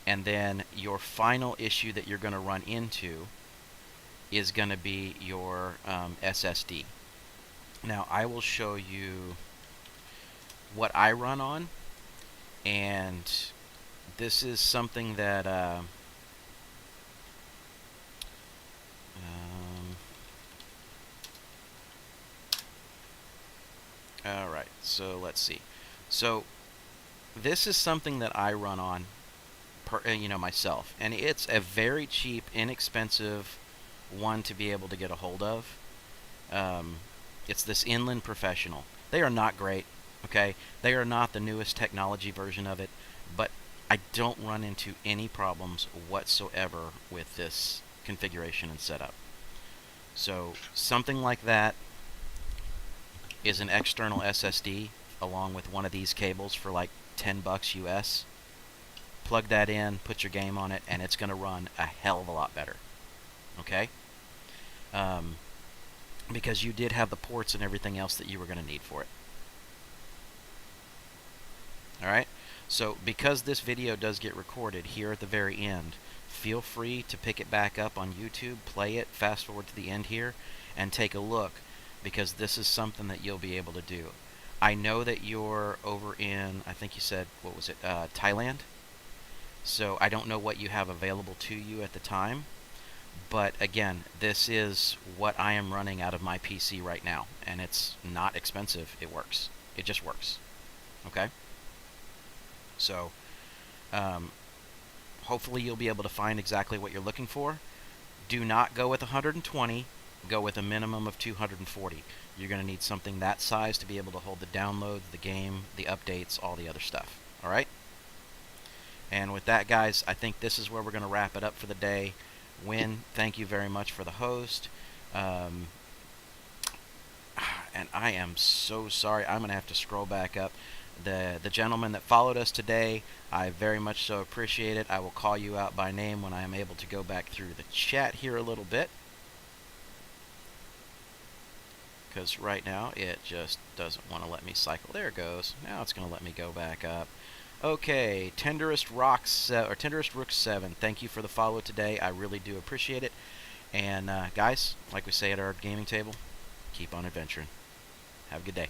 And then your final issue that you're going to run into is going to be your SSD. Now, I will show you what I run on, and this is something that all right, so let's see. So this is something that I run on, myself, and it's a very cheap, inexpensive one to be able to get a hold of. It's this Inland Professional. They are not great, okay? They are not the newest technology version of it, but I don't run into any problems whatsoever with this configuration and setup. So something like that is an external SSD along with one of these cables for like $10 US. Plug that in, put your game on it, and it's going to run a hell of a lot better. Okay? Because you did have the ports and everything else that you were going to need for it. Alright? So, because this video does get recorded here at the very end, feel free to pick it back up on YouTube, play it, fast forward to the end here, and take a look, because this is something that you'll be able to do. I know that you're over in, I think you said, what was it, Thailand? So I don't know what you have available to you at the time, but again, this is what I am running out of my PC right now, and it's not expensive. It works. It just works. Okay? So, hopefully you'll be able to find exactly what you're looking for. Do not go with 120. Go with a minimum of 240. You're going to need something that size to be able to hold the downloads, the game, the updates, all the other stuff. Alright? And with that, guys, I think this is where we're going to wrap it up for the day. Win, thank you very much for the host. And I am so sorry. I'm going to have to scroll back up. The gentleman that followed us today, I very much so appreciate it. I will call you out by name when I am able to go back through the chat here a little bit, because right now it just doesn't want to let me cycle. There it goes. Now it's going to let me go back up. Okay, Tenderest Rook 7. Thank you for the follow today. I really do appreciate it. And guys, like we say at our gaming table, keep on adventuring. Have a good day.